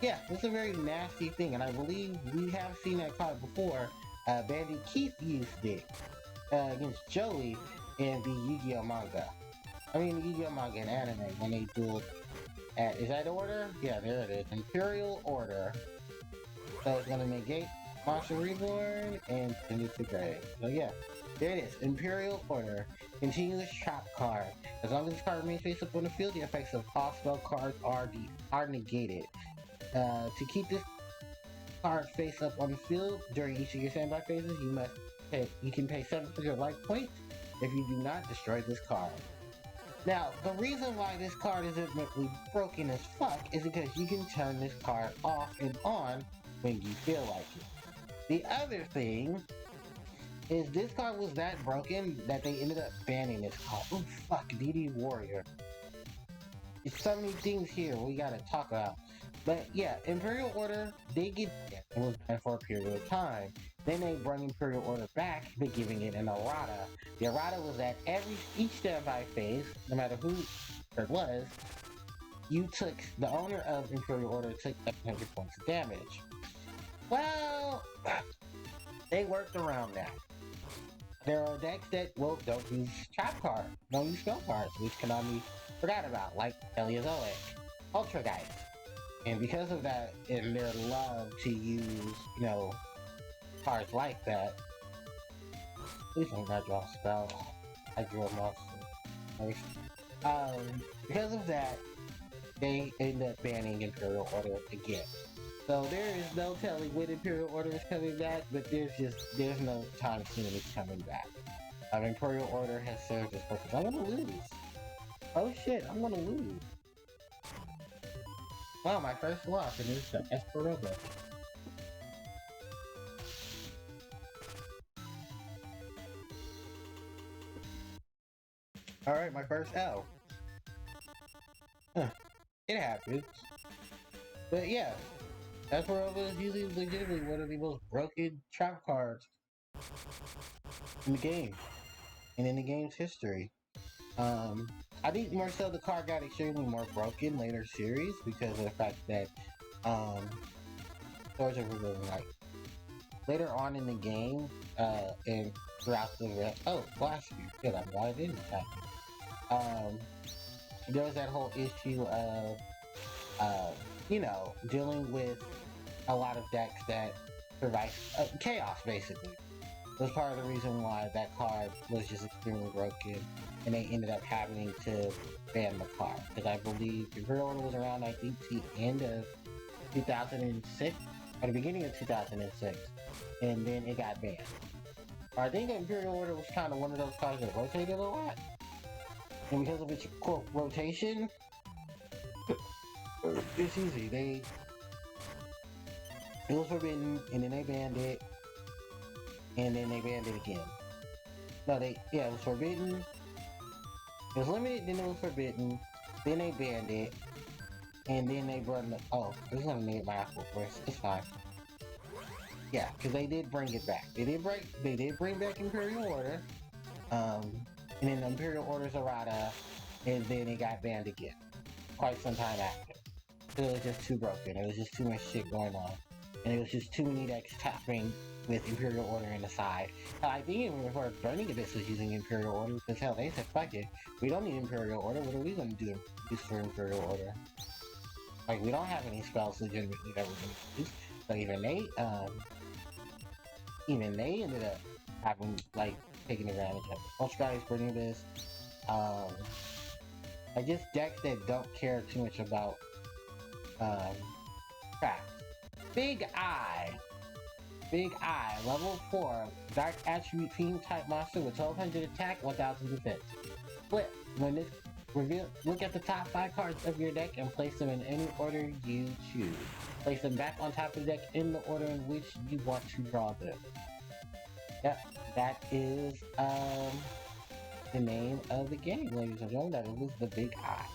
Yeah, it's a very nasty thing, and I believe we have seen that card before. Bandit Keith used it against Joey in the Yu-Gi-Oh manga. I mean, the Yu-Gi-Oh manga and anime when they do it at, is that order? Yeah, there it is. Imperial Order. So it's gonna negate Monster Reborn and send it to grave. So yeah, there it is. Imperial Order. Continuous trap card. As long as this card remains face up on the field, the effects of all spell cards are negated. To keep this card face up on the field during each of your standby phases, you can pay 700 life points if you do not destroy this card. Now, the reason why this card is admittedly broken as fuck is because you can turn this card off and on when you feel like it. The other thing is this card was that broken that they ended up banning this card. Oh fuck, DD Warrior. There's so many things here we gotta talk about. But yeah, Imperial Order, they get it. It was banned for a period of time. Then they brought Imperial Order back, but giving it an errata. The errata was that each standby phase, no matter who it was, the owner of Imperial Order took 700 points of damage. Well, they worked around that. There are decks that, well, don't use trap cards, don't use spell cards, which Konami forgot about, like Paleozoic, Ultra Geist. And because of that, and their love to use, you know, cards like that, please don't not draw a spell. I drew a monster. Because of that, they end up banning Imperial Order again. So there is no telling when Imperial Order is coming back, but there's no time soon it's coming back. Imperial Order has served its purpose. I'm gonna lose. Oh shit, I'm gonna lose. Wow, my first loss, and it's the Esperoba. Alright, my first L. Huh. It happens. But yeah, Esperoba is usually legitimately one of the most broken trap cards in the game. And in the game's history. I think more so the card got extremely more broken later series because of the fact that Swords of Rebellion, like later on in the game, and throughout the Flash Spear, good, I'm glad I didn't attack. There was that whole issue of you know, dealing with a lot of decks that provide chaos basically. It was part of the reason why that card was just extremely broken, and they ended up having to ban the card. Because I believe Imperial Order was around, I think, the end of 2006, or the beginning of 2006, and then it got banned. I think Imperial Order was kind of one of those cards that rotated a lot, and because of its quote rotation, it's easy. It was forbidden, and then they banned it. And then they banned it again. No, it was forbidden. It was limited, then it was forbidden. Then they banned it. And then they brought it. Oh, I was gonna name my apple first. It's fine. Yeah, because they did bring it back. They did bring back Imperial Order. And then Imperial Order's errata. And then it got banned again. Quite some time after. It was just too broken. It was just too much shit going on. And it was just too many decks tapping with Imperial Order in the side. Hell, I think even before Burning Abyss was using Imperial Order, because hell, they said, fuck it, we don't need Imperial Order, what are we gonna do use for Imperial Order? Like, we don't have any spells legitimately that we're gonna use. So even they ended up having, like, taking advantage of it. Ultra Geist, Burning Abyss, like, just decks that don't care too much about, crap. Big Eye, level 4, Dark Attribute Team type monster with 1200 attack, 1000 defense. Flip. When this reveal, look at the top 5 cards of your deck and place them in any order you choose. Place them back on top of the deck in the order in which you want to draw them. Yep, that is the name of the game, ladies and gentlemen. That was the Big Eye.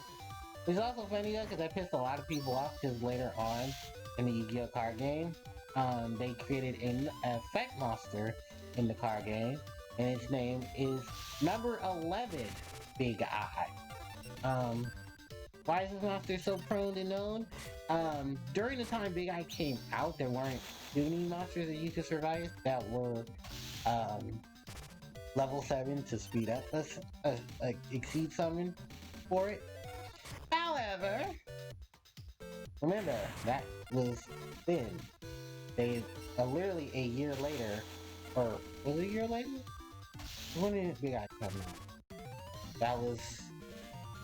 It's also funny though, because I pissed a lot of people off, because later on in the Yu-Gi-Oh card game, they created an effect monster in the card game, and its name is number 11 Big Eye. Why is this monster so prone and known? During the time Big Eye came out, there weren't too many monsters that you could survive that were um, level 7 to speed up a exceed summon for it. However, remember, that was then. They, literally a year later, or was it a year later? When did Big Eye come out? That was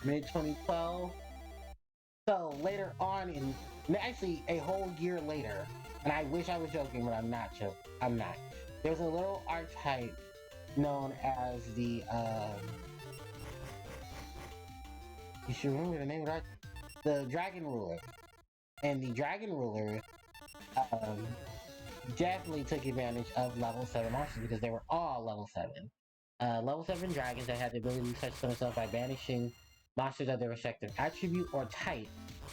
mid-2012. So later on actually a whole year later, and I wish I was joking, but I'm not joking. I'm not. There's a little archetype known as the, you should remember the name of that, the Dragon Ruler. And the Dragon Ruler, definitely took advantage of level 7 monsters because they were all level 7. Level 7 dragons that had the ability to touch themselves by banishing monsters of their respective attribute or type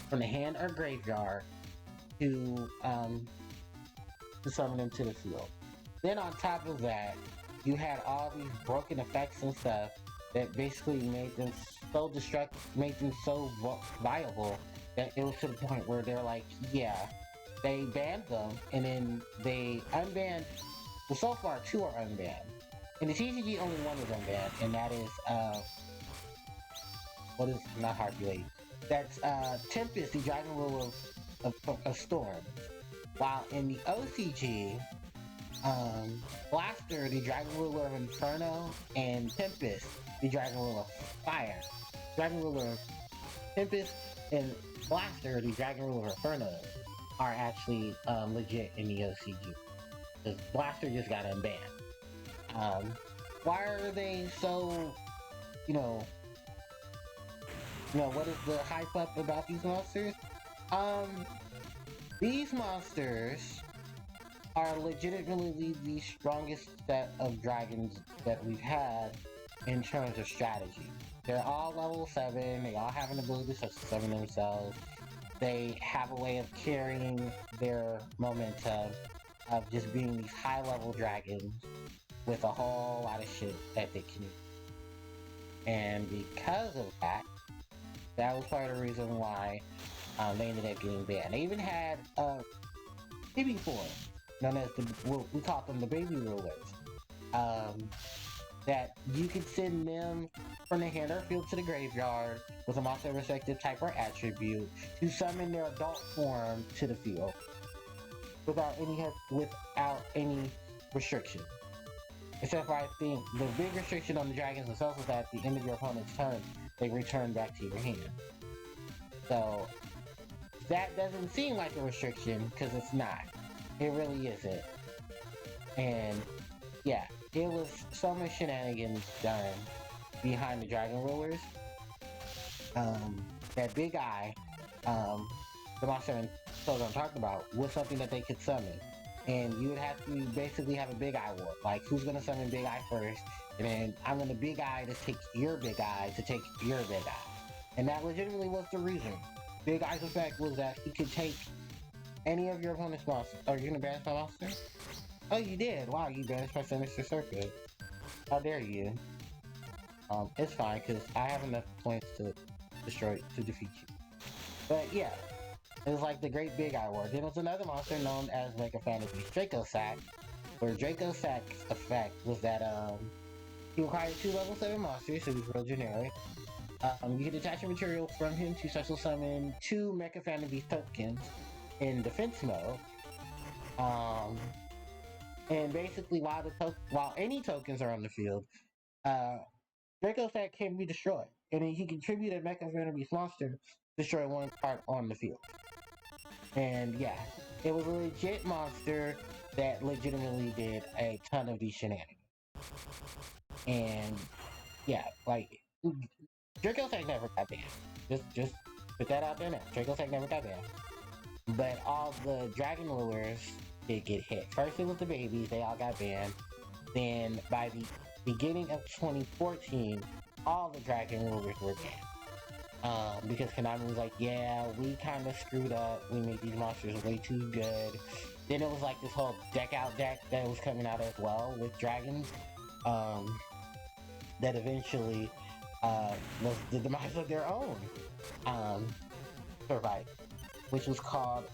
from the hand or graveyard to summon them to the field. Then on top of that, you had all these broken effects and stuff that basically made them so made them so viable that it was to the point where they're like, yeah, they banned them and then they unbanned. Well, so far 2 are unbanned. In the TCG, only 1 is unbanned, and that is what is not Harpie? That's Tempest, the Dragon Ruler of Storm. While in the OCG, Blaster, the Dragon Ruler of Inferno, and Tempest, the Dragon Ruler of Fire. Dragon Ruler of Tempest and Blaster, the Dragon Ruler of Inferno, are actually legit in the OCG. Because Blaster just got unbanned. Why are they so, what is the hype up about these monsters? These monsters are legitimately the strongest set of dragons that we've had in terms of strategy. They're all level 7, they all have an ability to summon themselves, they have a way of carrying their momentum of just being these high level dragons with a whole lot of shit that they can do. And because of that, that was part of the reason why they ended up getting banned. They even had baby form, known as we call them the baby rulers, that you could send them from the hand or field to the graveyard with a monster respective type or attribute to summon their adult form to the field without any restriction. Except for, I think, the big restriction on the dragons themselves is that at the end of your opponent's turn, they return back to your hand. So, that doesn't seem like a restriction, because it's not. It really isn't. And, yeah, it was so much shenanigans done behind the Dragon Rulers. That Big Eye, the monster and I'm talking about, was something that they could summon. And you would have to basically have a Big Eye war. Like, who's gonna summon Big Eye first? And then I'm gonna Big Eye to take your Big Eye to take your Big Eye. And that legitimately was the reason. Big Eye's effect was that he could take any of your opponent's monsters. Oh, you're gonna banish my monster? Oh, you did? Wow, you banished my Sinister Circuit. How dare you? It's fine, because I have enough points to defeat you. But yeah. It was like the Great Big Eye War. Then there was another monster known as Mega Fantasy Draco Sack, where Draco Sack's effect was that he required 2 level 7 monsters, so he was real generic. You could detach a material from him to special summon 2 Mecha Fantasy tokens in defense mode. And basically, while any tokens are on the field, Draco Sack can be destroyed, and then he contributed a Mecha Fantasy monster to destroy 1 card on the field. And yeah, it was a legit monster that legitimately did a ton of these shenanigans. And yeah, like, Draco Sack never got banned. Just put that out there now. Draco Sack never got banned. But all the Dragon Rulers did get hit. First it was the babies, they all got banned. Then by the beginning of 2014, all the Dragon Rulers were banned. Because Konami was like, yeah, we kind of screwed up, we made these monsters way too good. Then it was like this whole deck out deck that was coming out as well with dragons, that eventually was the demise of their own survival, which was called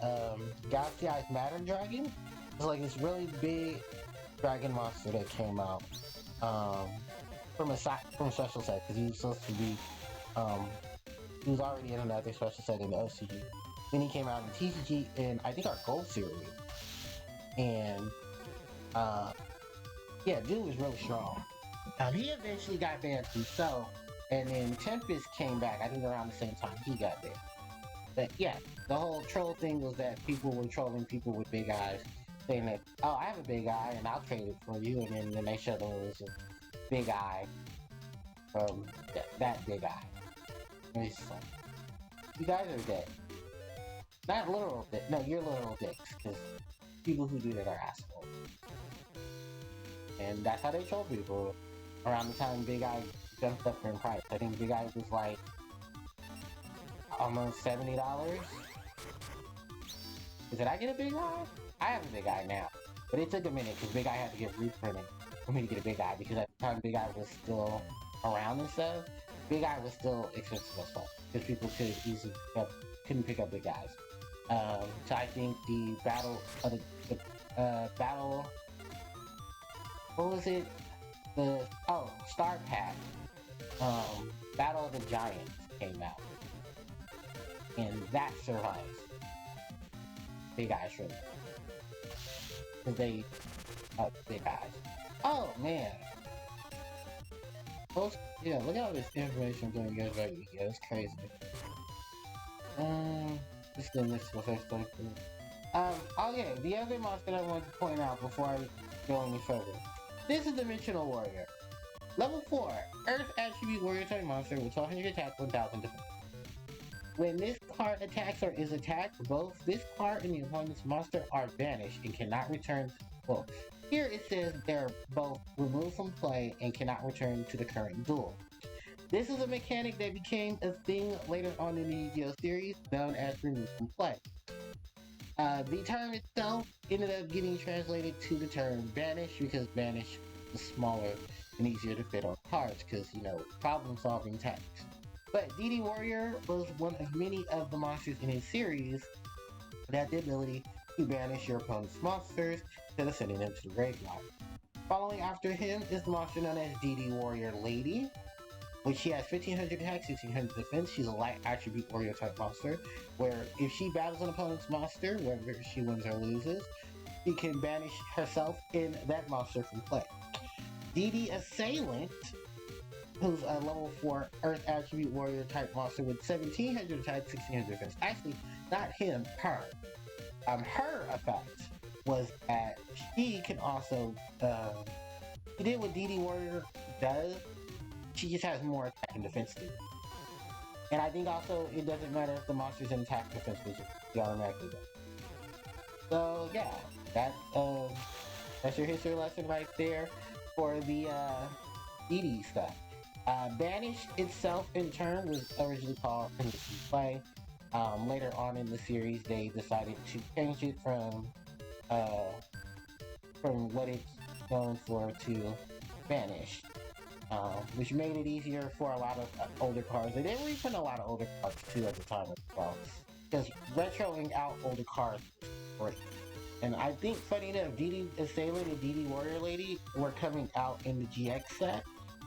Galaxy Eyes Matter Dragon. It's like this really big dragon monster that came out from a special set because he was supposed to be he was already in another special set in the OCG. Then he came out in TCG in I think our Gold series, and yeah, dude was really strong. He eventually got banned himself, and then Tempest came back. I think around the same time he got banned. But yeah, the whole troll thing was that people were trolling people with big eyes, saying that, oh, I have a big eye and I'll trade it for you, and then they showed them it was a big eye from that big eye. And it's just like, you guys are dead. Not literal dicks. No, you're literal dicks, because people who do that are assholes. And that's how they troll people. Around the time Big Eye jumped up in price, I think Big Eye was like almost $70. Did I get a Big Eye? I have a Big Eye now, but it took a minute because Big Eye had to get reprinted for me to get a Big Eye, because at the time Big Eye was still around and stuff. Big Eye was still expensive as fuck because people couldn't pick up Big Eyes. So I think the battle of battle. What was it? Star Pack. Battle of the Giants came out, and that survives Big Eyes really, because they Big Eyes. Oh man. Yeah, look at all this information I'm you guys right here. It's crazy. This is the mystical first thing. Okay, the other monster I wanted to point out before I go any further. This is Dimensional Warrior. Level 4, Earth Attribute Warrior type monster with 1200 attack, 1000 defense. When this card attacks or is attacked, both this card and the opponent's monster are banished and cannot return. Well, here it says they're both removed from play and cannot return to the current duel. This is a mechanic that became a thing later on in the Yu-Gi-Oh series, known as removed from play. The term itself ended up getting translated to the term banish, because banish is smaller and easier to fit on cards, because, you know, problem-solving tactics. But DD Warrior was one of many of the monsters in his series that had the ability to banish your opponent's monsters instead of sending them to the graveyard. Following after him is the monster known as DD Warrior Lady, which she has 1500 attack, 1600 defense. She's a light attribute warrior type monster, where if she battles an opponent's monster, whether she wins or loses, she can banish herself and that monster from play. DD Assailant, who's a level 4 Earth attribute warrior type monster with 1700 attack, 1600 defense. Actually, not him, her. Her effect was that she can also, she did what DD Warrior does. She just has more attack and defense too. And I think also it doesn't matter if the monster's in attack defense position, she automatically does. So yeah, that's your history lesson right there for the DD stuff. Banish itself in turn was originally called Play. Later on in the series, they decided to change it from what it's known for to Banish. Which made it easier for a lot of older cards. They didn't reprint a lot of older cards too at the time as well, because retroing out older cards was great. And I think, funny enough, DD Assailant and DD Warrior Lady were coming out in the GX set,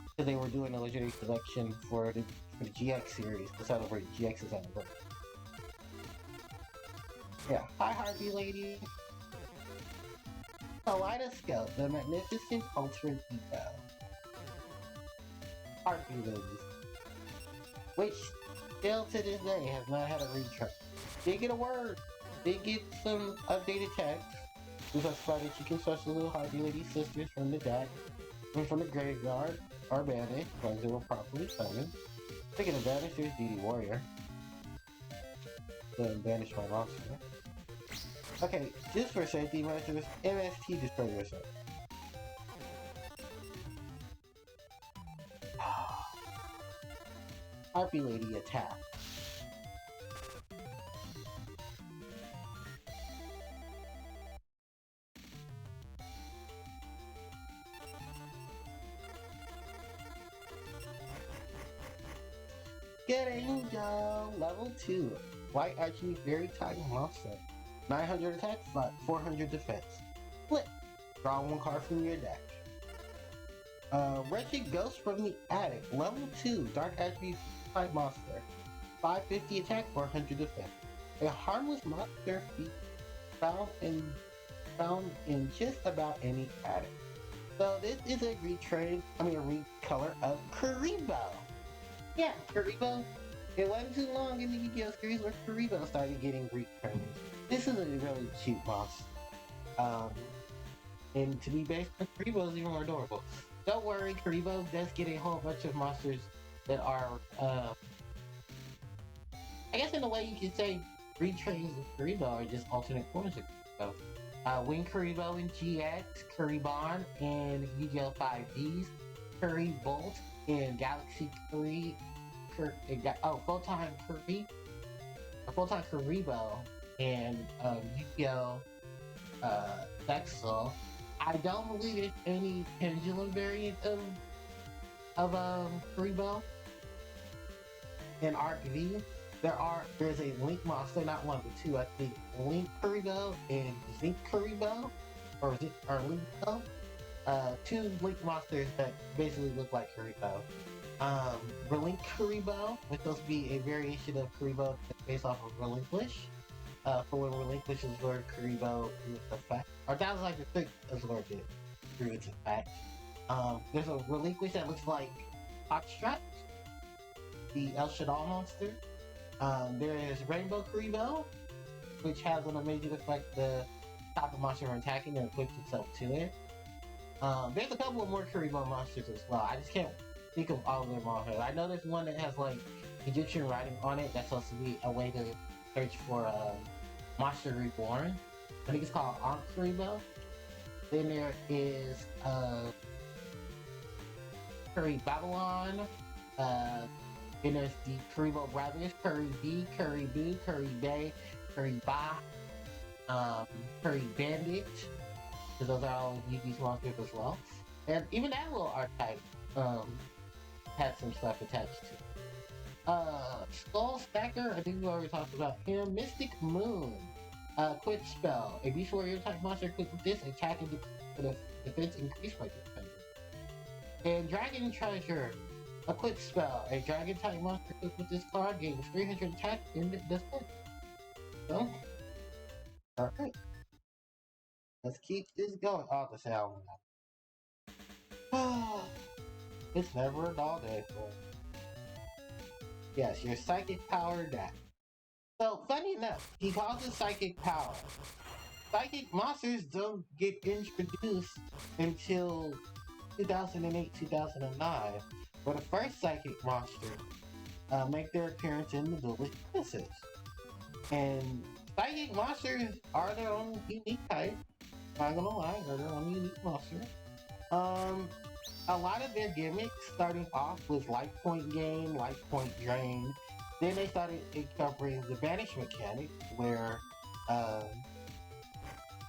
because they were doing a legendary selection for the GX series to celebrate GX's anniversary. Yeah, hi Harpie Lady. Kaleidoscope, the magnificent ultra ego. Harpie Ladies, which still to this day has not had a retry. Did get a word, did get some updated text, which specified that you can special little Harpie Lady sisters from the deck, and from the graveyard, or banished, because they were properly summoned. Speaking of banished, there's DD Warrior. Then banish my monster. Okay, just for safety measures, MST destroy yourself. Harpie Lady attack. Good Angel, level 2. White attribute, very tiny monster. 900 attack, 400 defense. Flip. Draw one card from your deck. Wretched Ghost from the Attic, level 2. Dark attribute, type monster. 550 attack, 400 defense. A harmless monster found in just about any attic. So this is a recolor of Karibo. Yeah, Karibo. It wasn't too long in the Yu-Gi-Oh series where Karibo started getting retrained. This is a really cute boss. And to be based on Karibo is even more adorable. Don't worry, Karibo does get a whole bunch of monsters that are, I guess in a way you could say retrains of Karibo are just alternate forms of Karibo. Wing Karibo in GX, Kuribon in Yu-Gi-Oh! 5Ds, Bolt in Galaxy Full-Time Karibo and Yu-Gi-Oh! Vexel. I don't believe there's any pendulum variant of Karibo in Arc V. There's a Link monster, not one but two. I think Link Karibo and Zinc Karibo, or Link. Two Link monsters that basically look like Karibo. Relink Karibo, which supposed to be a variation of Karibo based off of Relinquish. For when Relinquish is Lord Karibo with effect. Or that was like the trick as Lord did through its effect. There's a Relinquish that looks like Hotstrap, the El Shaddai monster. There is Rainbow Karibo, which has an amazing effect the top of monster when attacking and equips itself to it. There's a couple of more Karibo monsters as well. I just can't think of all of them on here. I know there's one that has like Egyptian writing on it that's supposed to be a way to search for Monster Reborn. I think it's called Ankh Karibo. Then there is Curry Babylon. Then there's the Karibo Brothers, Curry B, Curry Boo, Curry Bay, Curry Ba, Curry Bandit. Because those are all Yugi's monsters as well. And even that little archetype had some stuff attached to it. Skull Stacker, I think we already talked about him. Mystic Moon, quick spell. A beast warrior type monster equipped with this, attack and defense increased by defense. And Dragon Treasure, a quick spell. A dragon type monster equipped with this card gains 300 attack and defense. So, alright. Let's keep this going. Oh, the sound went out. It's never a dull day for it. Yes, your psychic power deck. So, funny enough, he calls it psychic power. Psychic monsters don't get introduced until 2008, 2009, where the first psychic monsters make their appearance in the Duelist Genesis. And psychic monsters are their own unique type. Not gonna lie, they're their own unique monster. A lot of their gimmicks starting off was Life Point Gain, Life Point Drain. Then they started incorporating the Banish mechanic, where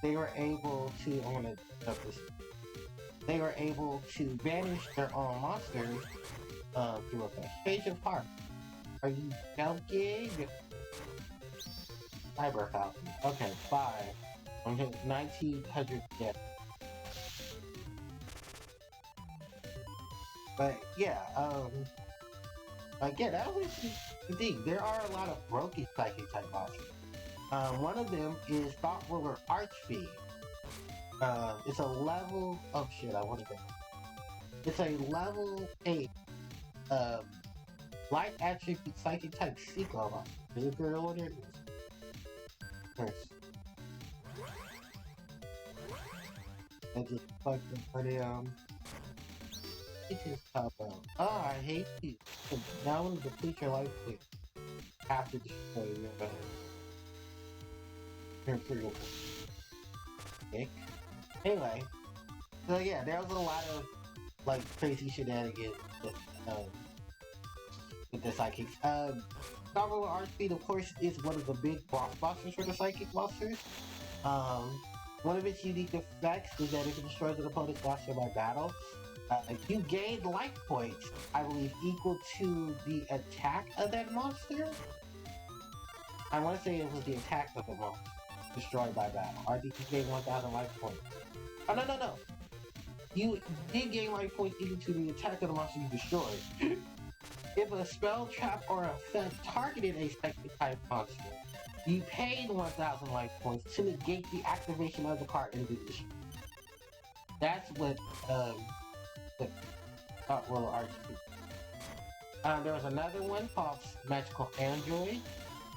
they were able to, they were able to banish their own monsters through a Page of Heart. Are you joking? Cyber Falcon. Okay, 5. I'm hitting 1900 yen. But yeah, again, that was the thing. There are a lot of broken psychic type monsters. One of them is Thought Ruler Archfiend. It's a level of shit. I want to go. It's a level 8 light attribute psychic type Sequel monster. Is it for order? First. I just fucking put it it is top out. Oh, I hate you. So now when you deplete your life quick, have to destroy your pretty okay. Anyway, so yeah, there was a lot of like crazy shenanigans with the psychics. Starroller Archfiend, of course, is one of the big boss monsters for the psychic monsters. One of its unique effects is that if it destroys an opponent's monster by battle, you gain life points, I believe, equal to the attack of that monster. I want to say it was the attack of the monster destroyed by battle. Or did you gain 1,000 life points? Oh, no. You did gain life points equal to the attack of the monster you destroyed. If a spell, trap, or effect targeted a second type monster, you paid 1,000 life points to negate the activation of the card in the destroy. That's what Little Archie. There was another one called Magical Android.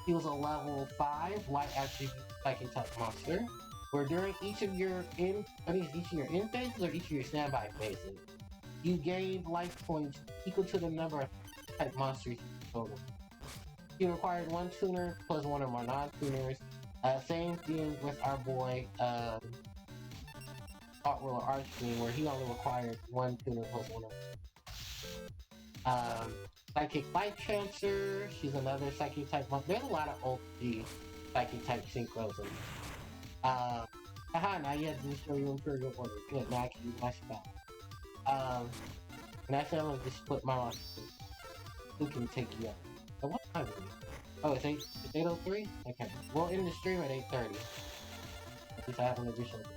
He was a level 5 light attribute psychic type monster, where during each of your end phases or each of your standby phases, you gained life points equal to the number of type monsters you total. You required 1 tuner plus 1 or more non-tuners. Same thing with our boy Little Archie, where he only required 1 tuner plus 1 or Psychic Light Transfer, she's another Psychic type monster. There's a lot of OG Psychic type synchros in now you have to destroy your Imperial Order. Good, now I can use my spell. And actually I'm gonna just split my monster. Who can take you out? So what time is it? Oh, it's 8:03? Okay. We'll end the stream at 8:30. At least I have an additional.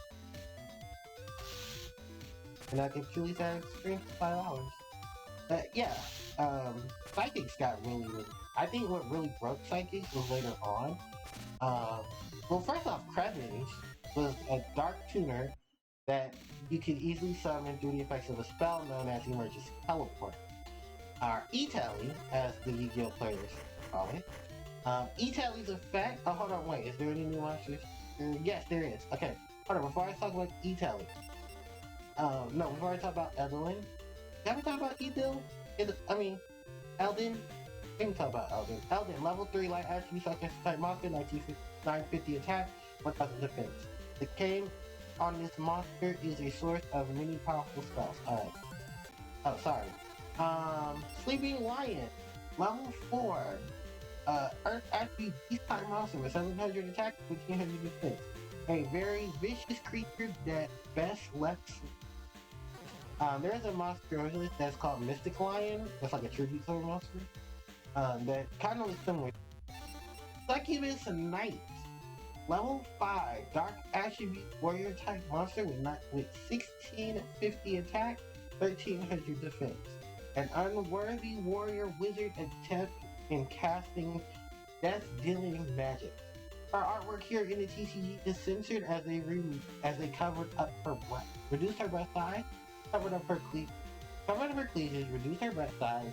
And I can truly say I stream for 5 hours. But yeah, Psychics got really. I think what really broke Psychics was later on. Well, first off, Crevenge was a dark tuner that you could easily summon through the effects of a spell known as Emergency Teleport. Our E-Tally, as the Yu-Gi-Oh players call it. E-Tally's effect. Oh, hold on, wait. Is there any new monsters? Yes, there is. Okay, hold on. Before I talk about E-Tally. No, we've already talked about Evelyn. Have we talked about Elden? Let me talk about Elden. Elden, level 3 light attribute psychic type monster, 950 attack, 1000 defense. The cane on this monster is a source of many powerful spells. Alright. Oh, sorry. Sleeping Lion, level 4. Earth attribute beast type monster with 700 attack, 1500 defense. A very vicious creature that best left. There's a monster that's called Mystic Lion. That's like a tribute to a monster. That kind of is similar. Succubus Knight, level 5, dark attribute warrior type monster with 1650 attack, 1300 defense. An unworthy warrior wizard attempt in casting death-dealing magic. Her artwork here in the TCG is censored as they covered up her breast, reduced her breast size, covered up her cleavage, reduced her breast size,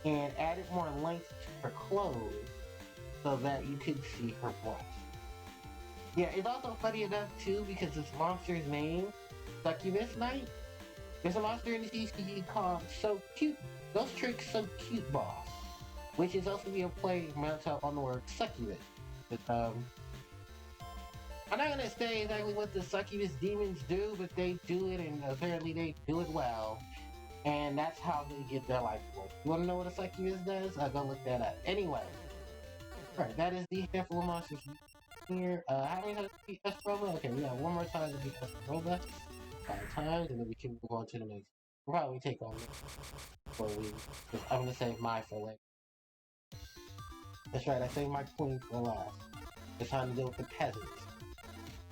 and added more length to her clothes so that you could see her breast. Yeah, it's also funny enough too because this monster's name, Succubus Knight, there's a monster in the TCG called So Cute, Ghost Trick So Cute Boss, which is also being played mounted on the word succubus. But, I'm not gonna say exactly what the succubus demons do, but they do it, and apparently they do it well. And that's how they get their life force. You wanna know what a succubus does? Go look that up. Anyway, alright, that is the handful of monsters here. How many times to beat Esproba? Okay, we got one more time to beat Esproba. 5 times, and then we can move on to the next. We'll probably take on this before we. I'm gonna save my for later. That's right, I saved my queen for last. It's time to deal with the peasants.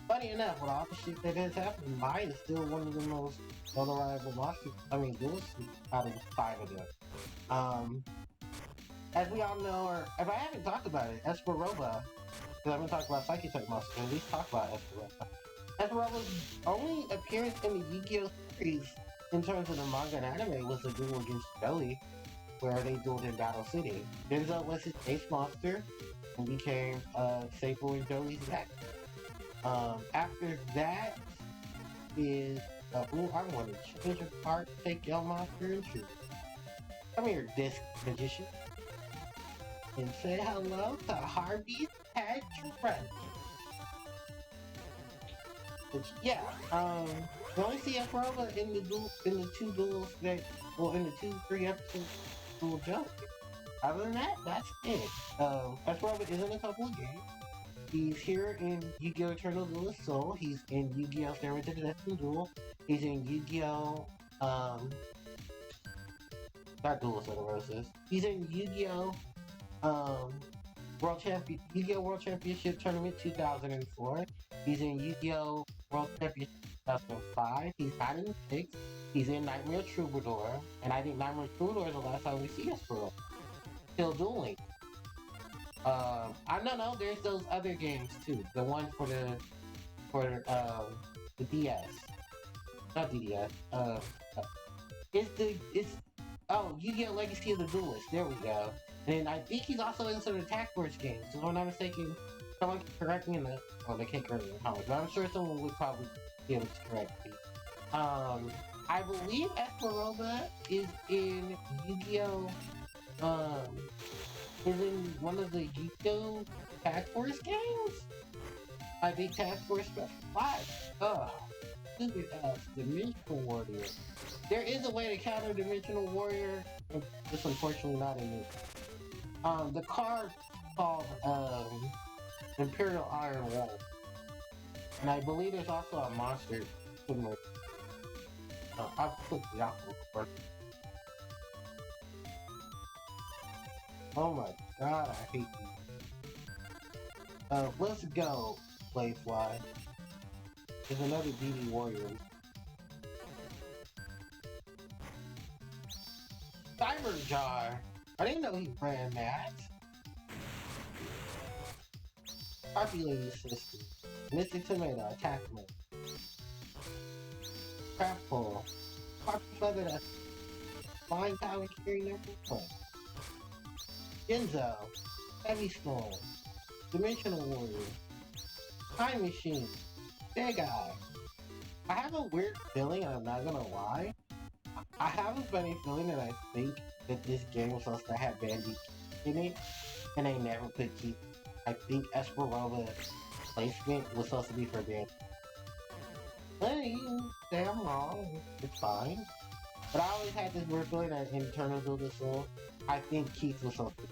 Funny enough, with all the shit that has happened, Maya is still one of the most notoriable monsters. Duelists out of the 5 of them. As we all know, or if I haven't talked about it, Esperoba, because I haven't talked about Psychic type monsters, at least talk about Esperoba. Esperoba's only appearance in the Yu-Gi-Oh series in terms of the manga and anime was the duel against Joey, where they dueled in Battle City. Denzel was his base monster and became staple in Joey's deck. After that is I want to change your part, take your monster and shoot. Come here, Disc Magician, and say hello to Harpie's Patron. But yeah, we only see Esproba in the 2 duels that, in the 2-3 episodes duel Joey. Other than that, that's it. Esproba is in a couple of games. He's here in Yu-Gi-Oh! Eternal Duelist Soul. He's in Yu-Gi-Oh! Stairway to the Destiny Duel. He's in Yu-Gi-Oh! Not Duelist of the Roses. He's in Yu-Gi-Oh! Yu-Gi-Oh! World Championship Tournament 2004. He's in Yu-Gi-Oh! World Championship 2005. He's not in 6. He's in Nightmare Troubadour. And I think Nightmare Troubadour is the last time we see us for still dueling. I don't know, there's those other games too. The one for the DS. Not DDS. Yu-Gi-Oh! Legacy of the Duelist. There we go. And I think he's also in some Attack Force games. So if I'm not mistaken, someone can correct me in the... Well, they can't correct me in the comments, but I'm sure someone would probably be able to correct me. I believe Esperova is in Yu-Gi-Oh! Is in one of the Yu-Gi-Oh! Attack Force games? I think Attack Force Special 5. Stupid ass Dimensional Warrior. There is a way to counter Dimensional Warrior, just unfortunately not in it. The card called Imperial Iron Wolf. And I believe there's also a monster similar. I'll put the option first. Oh my god, I hate you. Let's go, Playfly. There's another DD Warrior. Cyber Jar. I didn't know he ran that. Harpie Lady System. Mystic Tomato, Attack Mode. Crap Pull. Harpie Feather, that's Flying Power Carry number 1. Genzo. Heavy Storm. Dimensional Warrior. Time Machine. Big Eye. I have a weird feeling, and I'm not gonna lie. I have a funny feeling that I think that this game was supposed to have Bandy in it, and they never put Keith. I think Esperova's placement was supposed to be for Bandy. Hey, you say I'm wrong. It's fine. But I always had this weird feeling that in Eternal Duelist Soul, I think Keith was supposed to.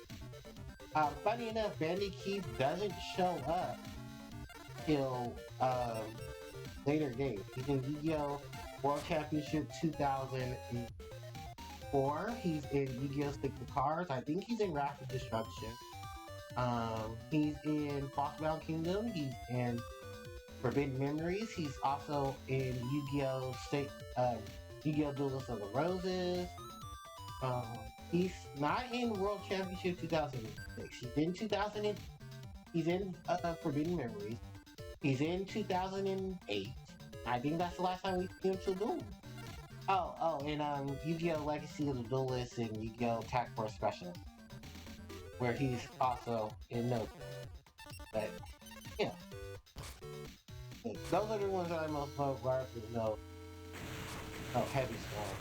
Funny enough, Bandy Keith doesn't show up till later games. He's in Yu-Gi-Oh! World Championship 2004. He's in Yu-Gi-Oh! Stick to Cards. I think he's in Wrath of Destruction. He's in Frostbound Kingdom. He's in Forbidden Memories. He's also in Yu-Gi-Oh! Yu-Gi-Oh! Duelist of the Roses. He's not in World Championship 2006. He's in Forbidden Memories. He's in 2008. I think that's the last time we see him to duel. And Yu-Gi-Oh! Legacy of the Duelist and Yu-Gi-Oh! Attack Force Special, where he's also in no. But yeah, those are the ones that I most likely know. Oh, Heavy Storm,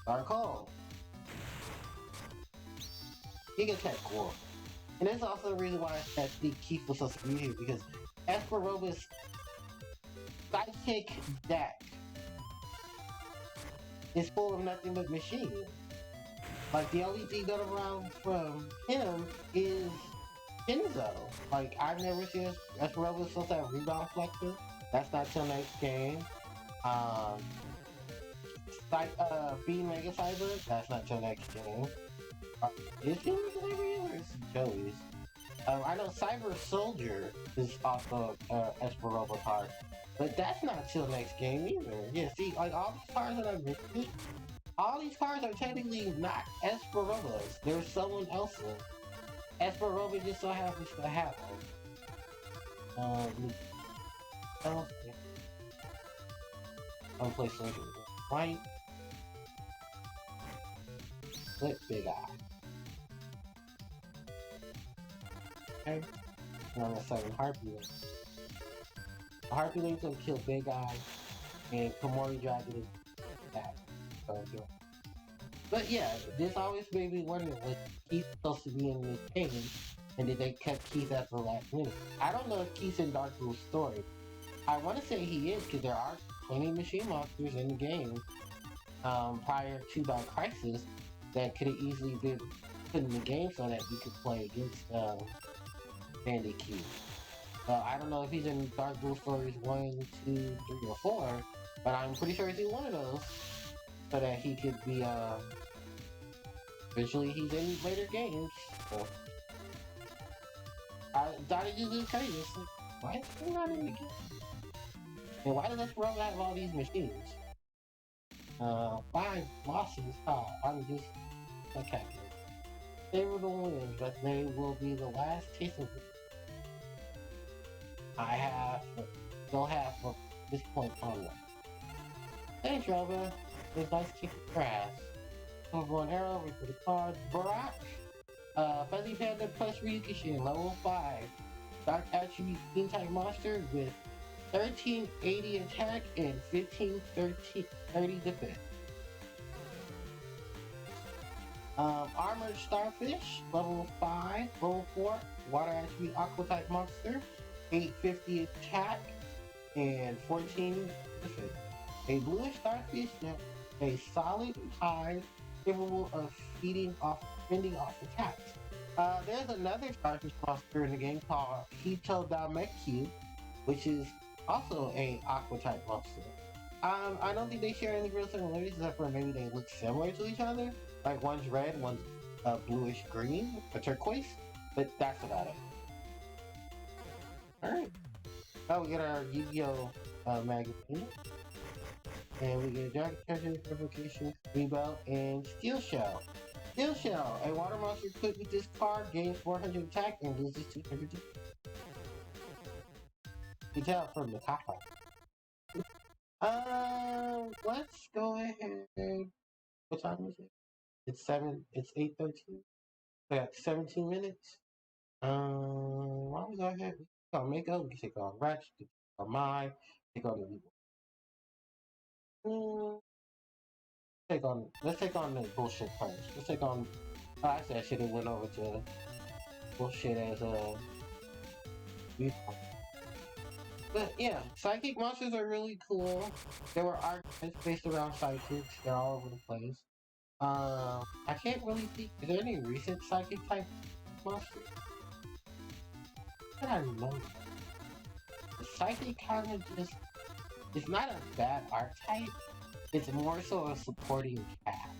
Dark Hole, Giga Tech War, and that's also the reason why I think Keith was supposed to be here, because Esperova's Psychic deck is full of nothing but machine. Like, the only thing that around from him is Genzo. Like, I've never seen Esperova supposed to have Rebound Flexor. That's not till next game. Beam Mega Cyber, that's not till next game. Is Joey's or is Joey's? I know Cyber Soldier is also Esperova card. But that's not till next game either. Yeah, see, like, all these cards that I mentioned, all these cards are technically not Esperova's. There's someone else's. Esperova just so happens to have them. I'm gonna play Soldier. White. Split Big Eye. Okay. And I'm gonna summon Harpie. Harpie Link's gonna kill Big Eye, and Komori Dragon is bad. But yeah, this always made me wonder, was Keith supposed to be in this game, and did they cut Keith at the last minute? I don't know if Keith's in Dark Room's story. I want to say he is, because there are 20 machine monsters in the game prior to Dark Crisis that could have easily been put in the game so that we could play against Bandicoot. I don't know if he's in Dark Blue Stories 1, 2, 3, or 4, but I'm pretty sure he's in one of those, so that he could be, eventually he's in later games. So, I thought it just crazy. It's like, why is he not in the game? And why does this world have all these machines? 5 bosses, I'm just a captain. They will win, but they will be the last taste of it they'll have from this point onward. Hey, Trevor, it's nice kicking grass. Over an arrow, over the cards, Barack, Fuzzy Panda plus Ryukushin, level 5. Dark Attribute Team type monster with 1380 attack and 1530 defense. Armored Starfish, level 5, level 4, Water Attribute Aqua type monster, 850 attack and 14 defense. A bluish starfish that a solid hide capable of fending off attacks. There's another starfish monster in the game called Hitodamekyu, which is also a aqua type monster. I don't think they share any real similarities except for maybe they look similar to each other. Like one's red, one's bluish green, a turquoise, but that's about it. Alright. Oh, we get our Yu-Gi-Oh! Magazine. And we get Dragon Treasure, Replication, Rebel, and Steel Shell. Steel Shell, a water monster equipped with this card gains 400 attack and loses 200 defense. You tell from the top part. Let's go ahead. What time is it? It's 8:13. We got 17 minutes. Why don't we go ahead? We can make up. We can take on Ratchet, we can take on Mai, take on the let's take on the bullshit first. Let's take on. Oh, actually, I should have went over to bullshit as a. But yeah, psychic monsters are really cool. There were archetypes based around psychics. They're all over the place. I can't really think. Is there any recent psychic type monsters? I don't know. The psychic kind of just. It's not a bad archetype. It's more so a supporting cast.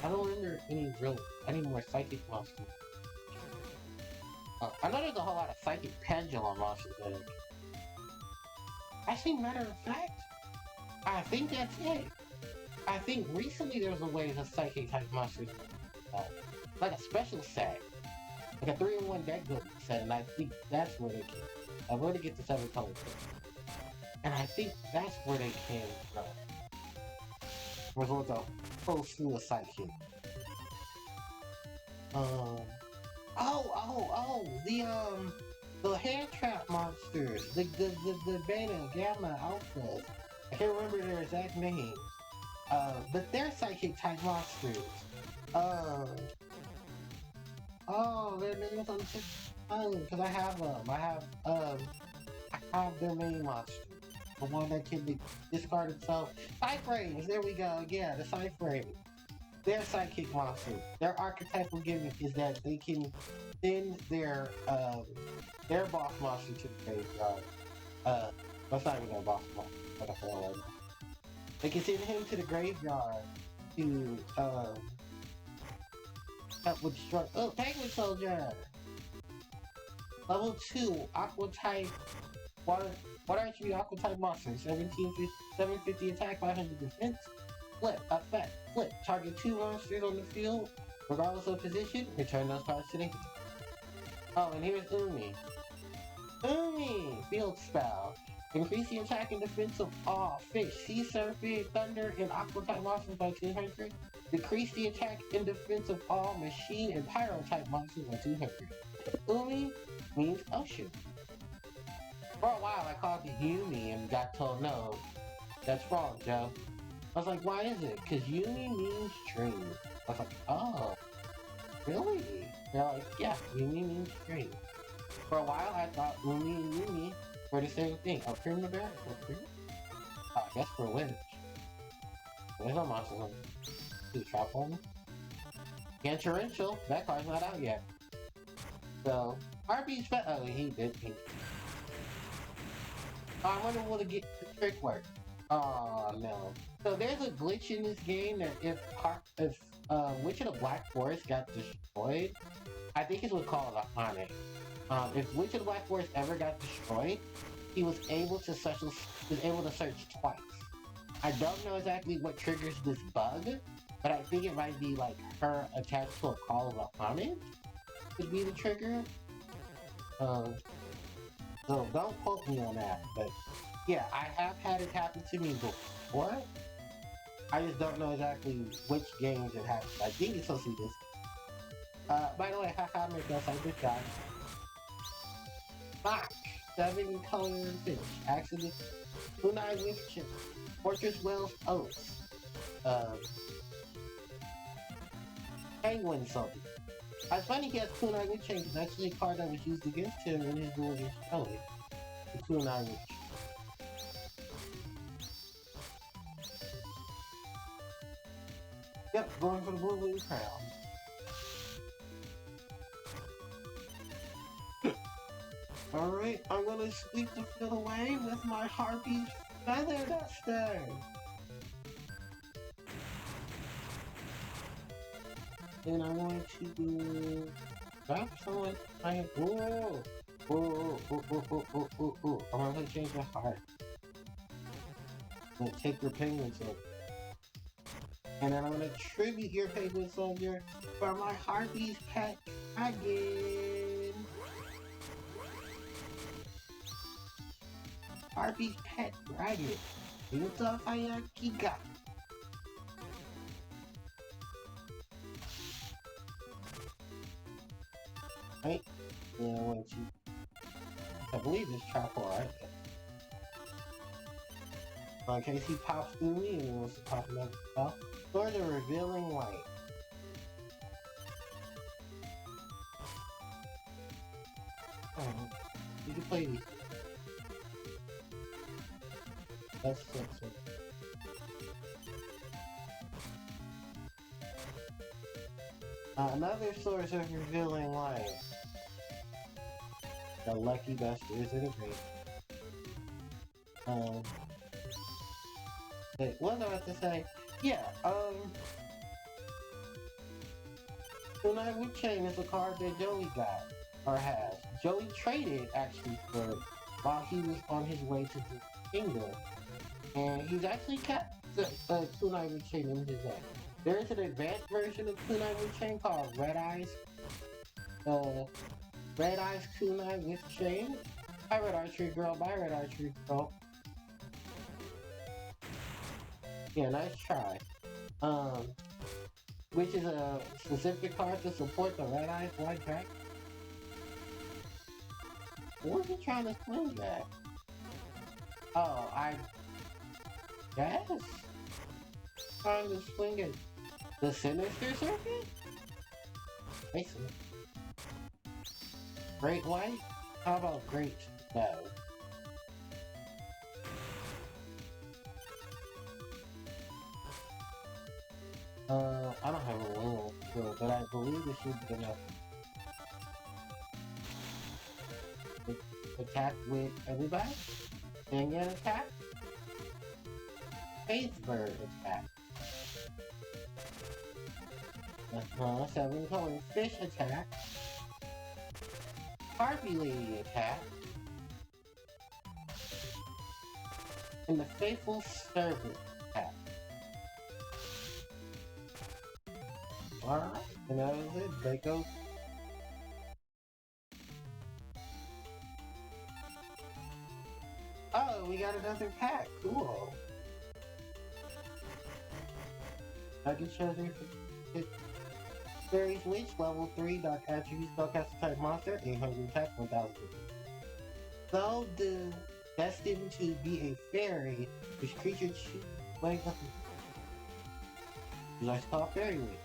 I don't remember any more psychic monsters. I know there's a whole lot of psychic pendulum monsters. Actually, matter of fact, I think that's it. I think recently there was a wave of psychic type monsters, like a special set, like a 3-in-1 deck building set, and I think that's where they came. I'm going to get the 7 colors, and I think that's where they came from. Was with a full slew of psychic. The hand trap monsters, the beta, gamma, alphas. I can't remember their exact names. But they're psychic type monsters. Their names on the tip because I have them. I have their main monster. The one that can discard itself. Cyframes, there we go. Yeah, the Cyframes. They're psychic monsters. Their archetypal gimmick is that they can send their boss monster to the graveyard. That's not even their boss monster. What the hell right now? They can send him to the graveyard to help with struck. Oh, Penguin Soldier! Level 2, Aqua type Water Attribute Aqua type monster. 750 attack, 500 defense. Flip, effect, flip. Target 2 monsters on the field, regardless of position. Return those cards to the hand. Oh, and here's Umi. Umi! Field spell. Increase the attack and defense of all fish, sea serpent, thunder, and aqua type monsters by 200. Decrease the attack and defense of all machine and pyro type monsters by 200. Umi means ocean. For a while I called it Yumi and got told no, that's wrong, Joe. I was like, why is it? Because Yumi means stream. I was like, oh, really? They're like, yeah, Yumi means stream. For a while I thought Umi and Yumi were the same thing. Oh, Prima Bear? Oh, I guess for Witch. There's no monsters on the trap on me. And Torrential, that card's not out yet. So, Harpie's oh, he did. I wonder will it get the trick work. Oh no. So there's a glitch in this game that if Witch of the Black Forest got destroyed, I think it was called a Hane. If Witch of the Black Forest ever got destroyed, he was able to search twice. I don't know exactly what triggers this bug, but I think it might be like her attached to a Call of a Hane could be the trigger. So don't quote me on that, but yeah, I have had it happen to me before. I just don't know exactly which games it happened. I think it's supposed to be this. By the way, haha, make us like this guy. Fuck! 7 color fish. Accident. Kunai with chip. Fortress Wells Oats. Penguin something. It's funny he has Kunai Witch Chain, because actually a card that was used against him in his duel against Kelly. The Kunai Witch. Yep, going for the blue crown. Alright, I'm gonna sweep the field away with my Harpie's Feather Duster. And I'm going to drop someone. Ooh. I'm gonna change my heart. I'm gonna take your penguin soldier. And then I'm gonna tribute your penguin soldier for my Harpie's pet dragon. Harpie's pet dragon. Yuta Hayakiga. Right? Yeah, I want you. I believe it's Trapple, right? In case he pops through me and he wants to pop another spell. Or the Revealing Light. You can play these. That's it. Another source of Revealing Light. The Lucky Duster is in a great. Wait, what was I about to say? Yeah, Kunai Witch Chain is a card that Joey got, or has. Joey traded, actually, for it while he was on his way to the kingdom. And he's actually kept the Kunai Witch Chain in his deck. There is an advanced version of Kunai Witch Chain called Red Eyes. Red Eyes Kunai Witch Chain. Bye Red Archery Girl, bye Red Archery Girl. Yeah, nice try. Which is a specific card to support the Red Eyes White Dragon. What was he trying to swing at? Oh, I guess? Trying to swing at the Sinister Circuit? Basically. Great White? How about Great No? I don't have a will, but I believe it should be enough. Attack with everybody? Penguin attack? Faithbird attack. 7 color fish attack. Harpie Lady attack. And the Faithful Servant attack. Alright, and that was it. They go. Oh, we got another pack. Cool. I can show you it. Fairy's Witch, level 3, Dark Attribute, Spellcaster type monster, 800 attack, 1000. So, destined to be a fairy, which creature chooses wake up. Let's call Fairy Witch.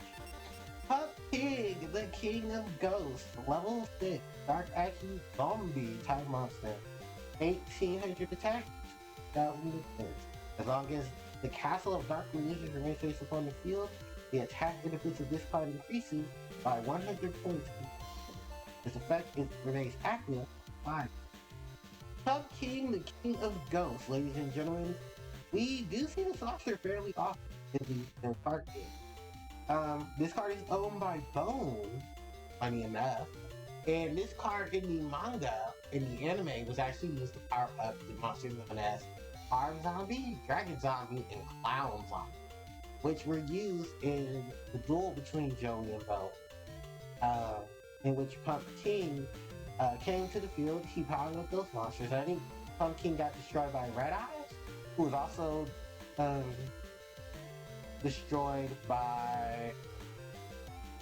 Pup Pig, the King of Ghosts, level 6, Dark Attribute, Zombie type monster, 1800 attack, 1000 defense. As long as the Castle of Dark Illusions remains placed upon the field, The attack and defense of this card increases by 100 points. This effect remains active by King, the King of Ghosts, ladies and gentlemen. We do see this monster fairly often in the card game. This card is owned by Bone, funny enough. And this card in the manga, in the anime, was actually used to power up the monsters known as Fire Zombie, Dragon Zombie, and Clown Zombie, which were used in the duel between Joey and Bone, in which Pumpkin came to the field. He powered up those monsters. I think Pumpkin got destroyed by Red Eyes, who was also destroyed by...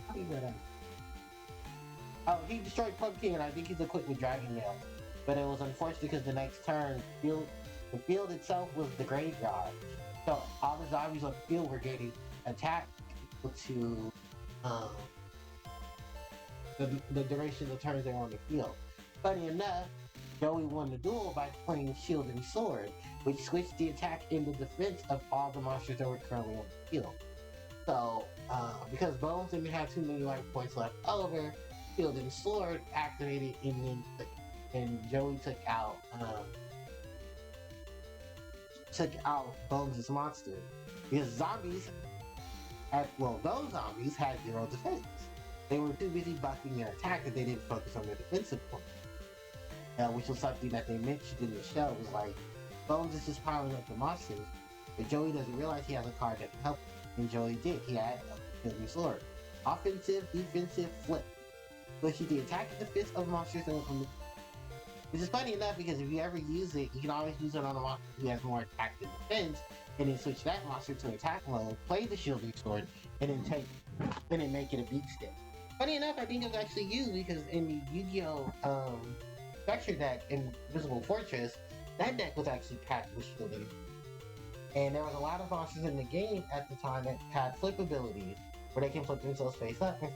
How do you Red Eyes? Oh, he destroyed Pumpkin, and I think he's equipped with Dragon Mail. But it was unfortunate because the next turn, the field itself was the graveyard. So all the zombies on the field were getting attacked to the duration of the turns they were on the field. Funny enough, Joey won the duel by playing Shield and Sword, which switched the attack into defense of all the monsters that were currently on the field. So, because Bones didn't have too many life points left over, Shield and Sword activated, and Joey took out Bones' monster. Because zombies, those zombies had zero defense. They were too busy buffing their attack that they didn't focus on their defensive point. Which was something that they mentioned in the show. It was like, Bones is just piling up the monsters, but Joey doesn't realize he has a card that can help him. And Joey did. He had a Shield and Sword. Offensive, defensive, flip. Which is the attack and defense of monsters from the... Which is funny enough because if you ever use it, you can always use it on a monster who has more attack than defense, and then switch that monster to attack mode, play the Shield and Sword, and then make it a beat stick. Funny enough, I think it was actually used because in the Yu-Gi-Oh! Structure deck in Invisible Fortress, that deck was actually packed with Shield and Sword. And there was a lot of monsters in the game at the time that had flip abilities, where they can flip themselves face up and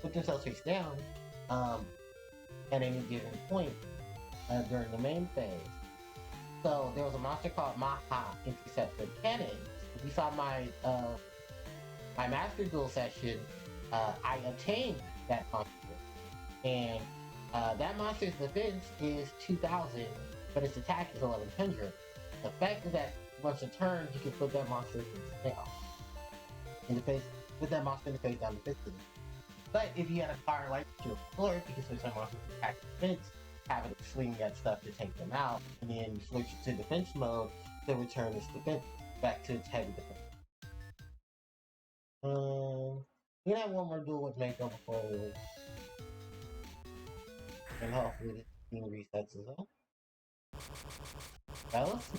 flip themselves face down at any given point during the main phase. So there was a monster called Maha Interceptor Cannon. If you saw my Master Duel session, I obtained that monster. And that monster's defense is 2,000, but its attack is 1,100. The fact is that once a turn, you can put that monster in the face, put that monster in the face down defensively. But if you had a card like Shield Sword, you can switch that monster to attack defense, have it swing at stuff to take them out, and then you switch it to defense mode to return its defense back to its heavy defense. We have one more duel with Mako before we leave. And hopefully this team resets as well. Fellas?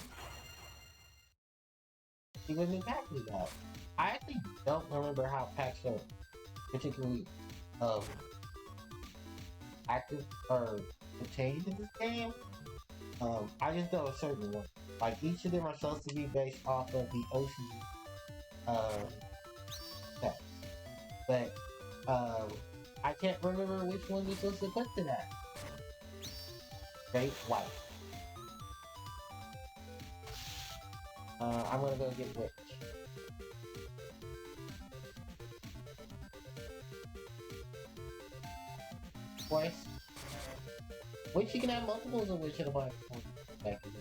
See what new pack we got. I actually don't remember how packs are particularly active or obtained in this game. I just know a certain one. Like each of them are supposed to be based off of the OC text. But I can't remember which one you're supposed to put to that. Great White. I'm gonna go get Witch. Twice. Which you can have multiples of Witch in a black back in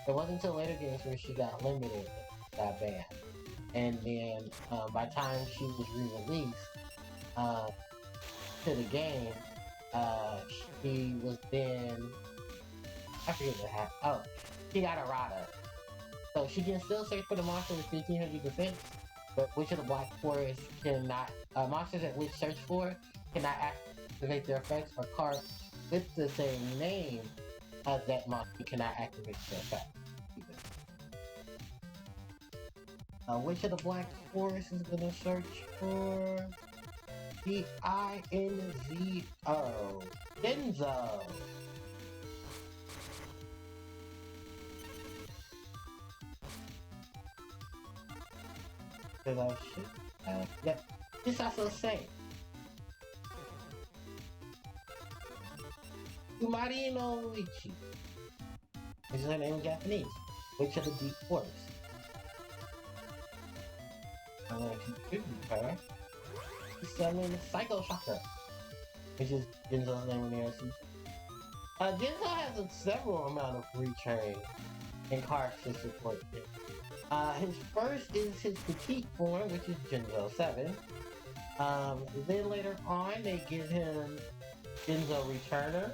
it wasn't until later games where she got limited, got banned. And then by the time she was re-released to the game, she was then, I forget what happened. Oh, she got errata. So she can still search for the monster with 1500 defense, but Witch of the Black Forest cannot, monsters that Witch search for cannot activate their effects, or cards with the same name as that monster cannot activate their effect. Witch of the Black Forest is gonna search for the I-N-Z-O. Denzo. Did I shoot? Yep. This also say Umari no Ichi. This is her name in Japanese. Witch of the Deep Forest. I'm going to contribute her to summon Psycho Shocker, which is Jinzo's name in the LC. Jinzo has a several amount of retrain and cards to support him. His first is his petite form, which is Jinzo 7. Then later on, they give him Jinzo Returner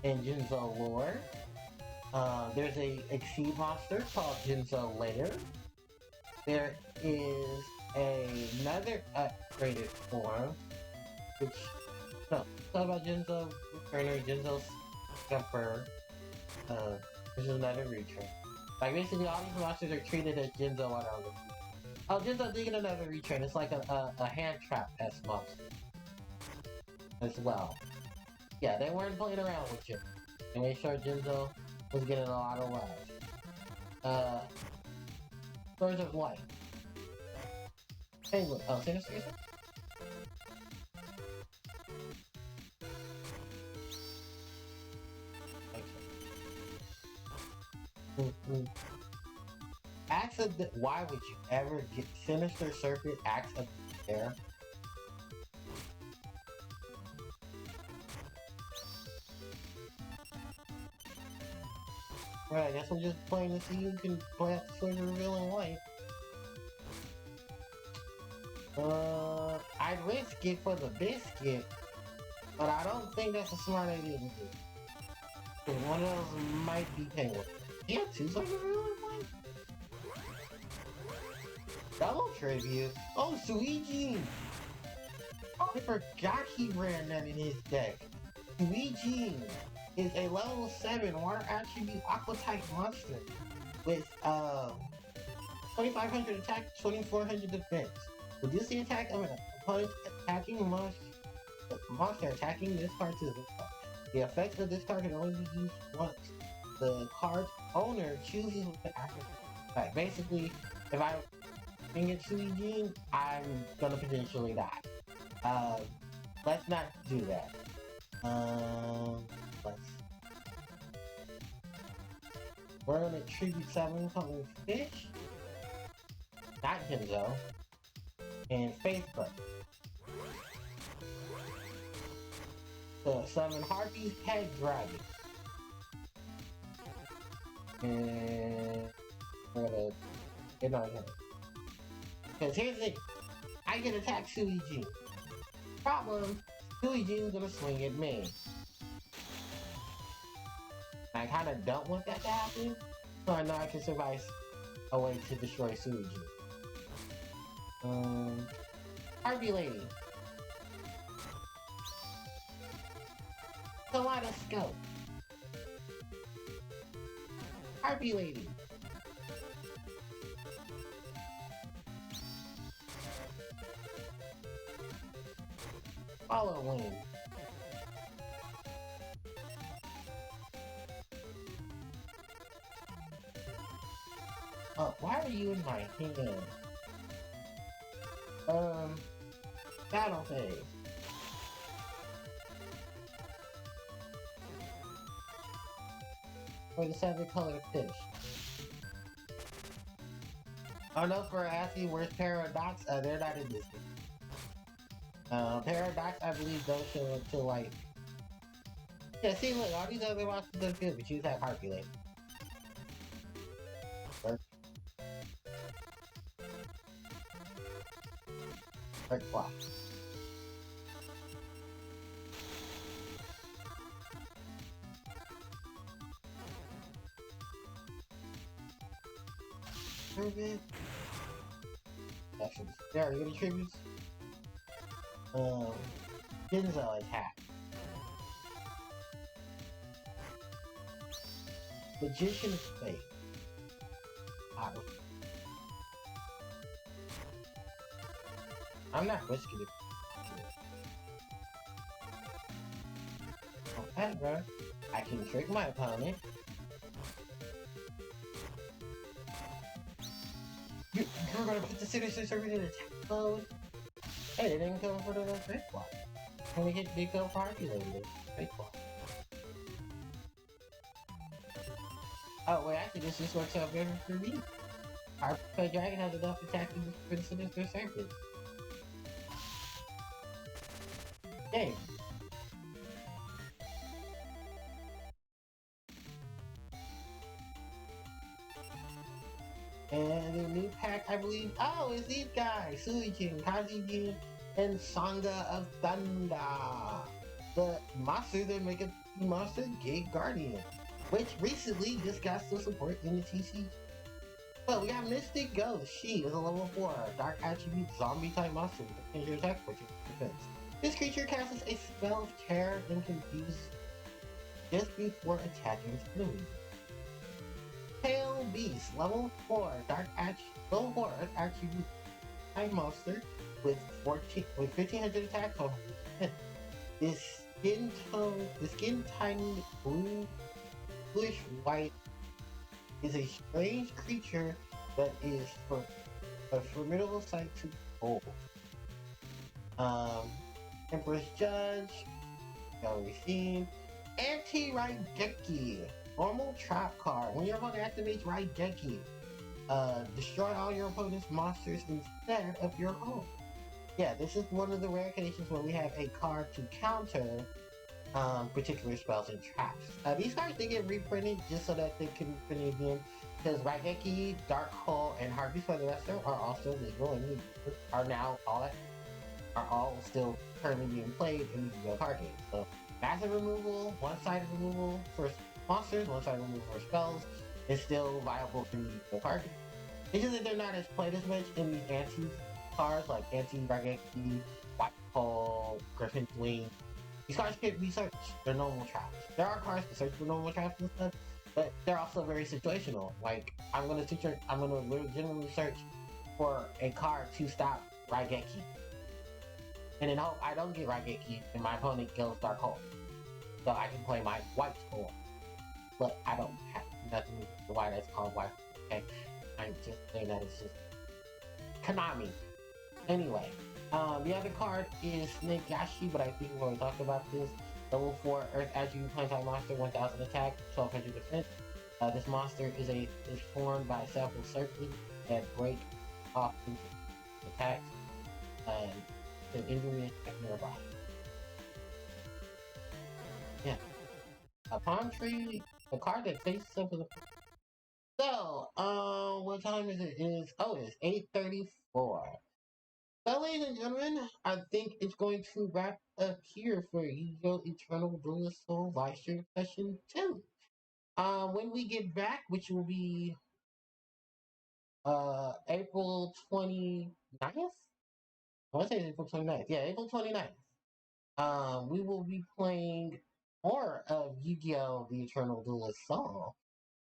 and Jinzo Lore. There's a Exceed monster called Jinzo Lair. There is another upgraded form, which, no, it's all about Jinzo Returner, Jinzo Scupper, which is another retrain. Like, basically, all these monsters are treated as Jinzo on our list. Oh, Jinzo did get another retrain. It's like a hand trap S monster as well. Yeah, they weren't playing around with Jinzo. They made sure Jinzo was getting a lot of love. Birds of Light. Penguin. Oh, Sinister? Axe of the, why would you ever get Sinister Serpent Axe of the Air? Right, I guess I'm just playing to see who can play out the Silver Reveal in White. I'd risk it for the biscuit, but I don't think that's a smart idea to do. Because one of those might be Penguin. Yeah, two Silver Reveal in White? Double tribute? Oh, Suijin! Oh, I forgot he ran that in his deck. Suijin is a level 7 water attribute aqua type monster with 2500 attack, 2400 defense. Reduce the attack of an opponent attacking monster attacking this card to this card. The effects of this card can only be used once. The card's owner chooses the active effect. Basically, if I can get Suijin, I'm gonna potentially die. Let's not do that. We're gonna tribute 7 colored fish, not Jinzo, and Faithful. So summon Harpie's Pet Dragon. And we're gonna get on him. Because here's the thing, I can attack Suijin. Problem, Suijin's gonna swing at me. I kinda don't want that to happen, so I know I can survive a way to destroy Suijin. Harpie Lady. Kaleidoscope. Harpie Lady. Follow Wind. Why are you in my hand? Battle phase. For the 7-colored fish. Oh no, for asking where's Paradox? They're not in this game. Paradox, I believe, don't show until like... Yeah, see, look, all these other monsters are good, but you have Harpie Lady. Right block. Tribute. That should be there. You get tributes. Jinzo attack. Magician's Fate. I'm not risking it. Okay, bro. I can trick my opponent. You're gonna put the Sinister Serpent in attack mode? Hey, they didn't come for the fake block. When we hit big go Harpie Lady, fake block. Oh, wait, actually, this just works out better for me. Harpie Dragon has enough attack for the Sinister Surface. Okay. And the new pack, I believe, oh, it's these guys, Suijin, Kazijin, and Sangha of Thunder. The monster that make a monster Gate Guardian, which recently just got some support in the TCG. Well, we got Mystic Ghost. She is a level 4 dark attribute zombie type monster with a major attack for 2 defense. This creature casts a spell of terror and confuse just before attacking its enemy. Pale Beast, level 4 level 4 attribute type monster with 1500 attack total. This skin toned bluish white is a strange creature that is for a formidable sight to behold. Empress Judge, Gallery Scene, Anti-Raigeki, normal trap card. When your opponent activates Raigeki, destroy all your opponent's monsters instead of your own. Yeah, this is one of the rare occasions where we have a card to counter particular spells and traps. These cards did get reprinted just so that they can print again, because Raigeki, Dark Hole, and Harpie Featherduster are also legal and are all still currently being played in the Yu-Gi-Oh card game. So massive removal, one-sided removal for monsters, one-sided removal for spells is still viable in the Yu-Gi-Oh card game. It's just that they're not as played as much in the anti cards like Anti-Raigeki, White Hole, Griffin's Wing. These cards can't be searched. They're normal traps. There are cards to search for normal traps and stuff, but they're also very situational. Like, I'm gonna legitimately search for a card to stop Raigeki. And then hope I don't get Raigeki and my opponent kills Dark Hole. So I can play my White Hole. But I don't have nothing to why that's called White Hole. Okay? I'm just saying that it's just Konami. Anyway. The other card is Snake Yashi, but I think we already talked about this. Level 4 Earth Attribute Plant type monster, 1000 attack, 1200 defense. This monster is formed by several circles that break off into attacks and an injury attack nearby. Yeah. A palm tree, a card that takes up with a. So, what time is it? It's 8:34. So, ladies and gentlemen, I think it's going to wrap up here for Yu-Gi-Oh! Eternal Duelist Soul Livestream Session 2. When we get back, which will be April 29th? I want to say April 29th. Yeah, April 29th. We will be playing more of Yu-Gi-Oh! The Eternal Duelist Soul,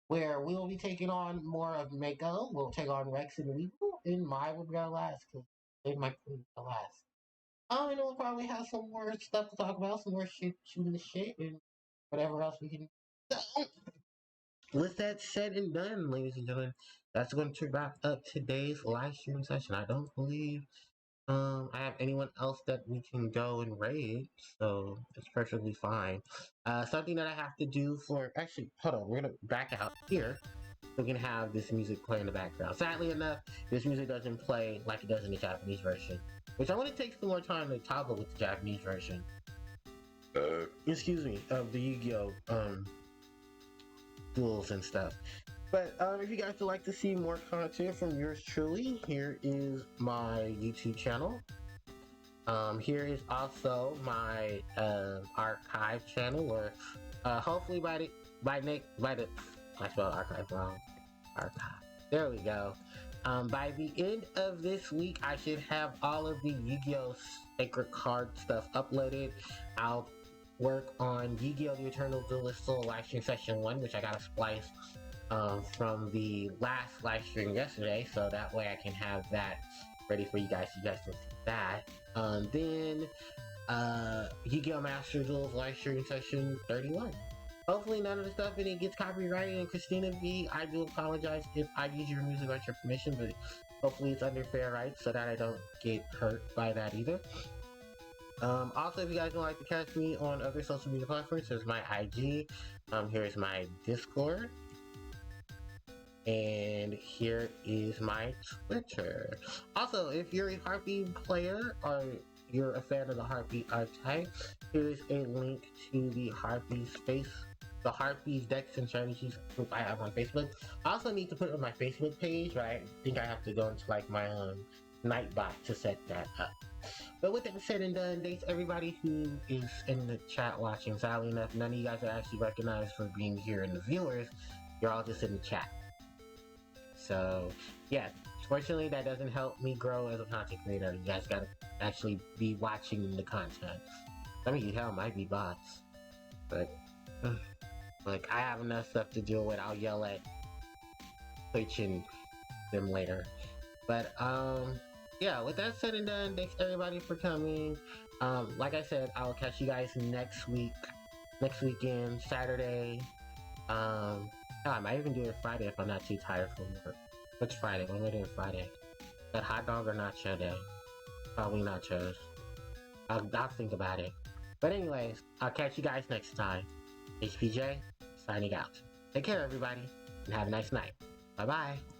where we will be taking on more of Mako. We'll take on Rex and Weevil, and Mai will be our last, because they might be the last. And we'll probably have some more stuff to talk about, some more shooting the shit, and whatever else we can. So, with that said and done, ladies and gentlemen, that's going to wrap up today's live stream session. I don't believe I have anyone else that we can go and raid, so it's perfectly fine. Something that I have to do for actually, hold on, we're gonna back out here. We can have this music play in the background. Sadly enough, this music doesn't play like it does in the Japanese version, which I'm gonna take some more time to toggle with the Japanese version. Excuse me, of the Yu-Gi-Oh! Duels and stuff. But if you guys would like to see more content from yours truly, here is my YouTube channel. Here is also my archive channel, where hopefully I spelled archive wrong. Archive. There we go. By the end of this week, I should have all of the Yu-Gi-Oh! Sacred Card stuff uploaded. I'll work on Yu-Gi-Oh! The Eternal Duelist Soul Livestream Session 1, which I got a splice from the last live stream yesterday, so that way I can have that ready for you guys so you guys can see that. Then Yu-Gi-Oh! Master Duels live stream session 31. Hopefully none of the stuff in it gets copyrighted, and Christina V, I do apologize if I use your music without your permission, but hopefully it's under fair rights so that I don't get hurt by that either. Also, if you guys would like to catch me on other social media platforms, there's my IG, here's my Discord, And here is my Twitter. Also, if you're a Harpie player or you're a fan of the Harpie archetype, here's a link to the Harpie space, the Harpie's Decks and Strategies group I have on Facebook. I also need to put it on my Facebook page, but I think I have to go into like my Nightbot to set that up. But with that said and done, thanks everybody who is in the chat watching. Sadly enough, none of you guys are actually recognized for being here in the viewers. You're all just in the chat. So yeah, fortunately that doesn't help me grow as a content creator. You guys gotta actually be watching the content. Some of you hell might be bots, but like I have enough stuff to deal with. I'll yell at Twitch and them later. But yeah, with that said and done, thanks everybody for coming. Like I said, I'll catch you guys next weekend, Saturday. I might even do it Friday if I'm not too tired from work. What's Friday? What am I doing Friday? That hot dog or nacho day? Probably nachos. I'll think about it. But anyways, I'll catch you guys next time. HPJ, signing out. Take care everybody, and have a nice night. Bye bye.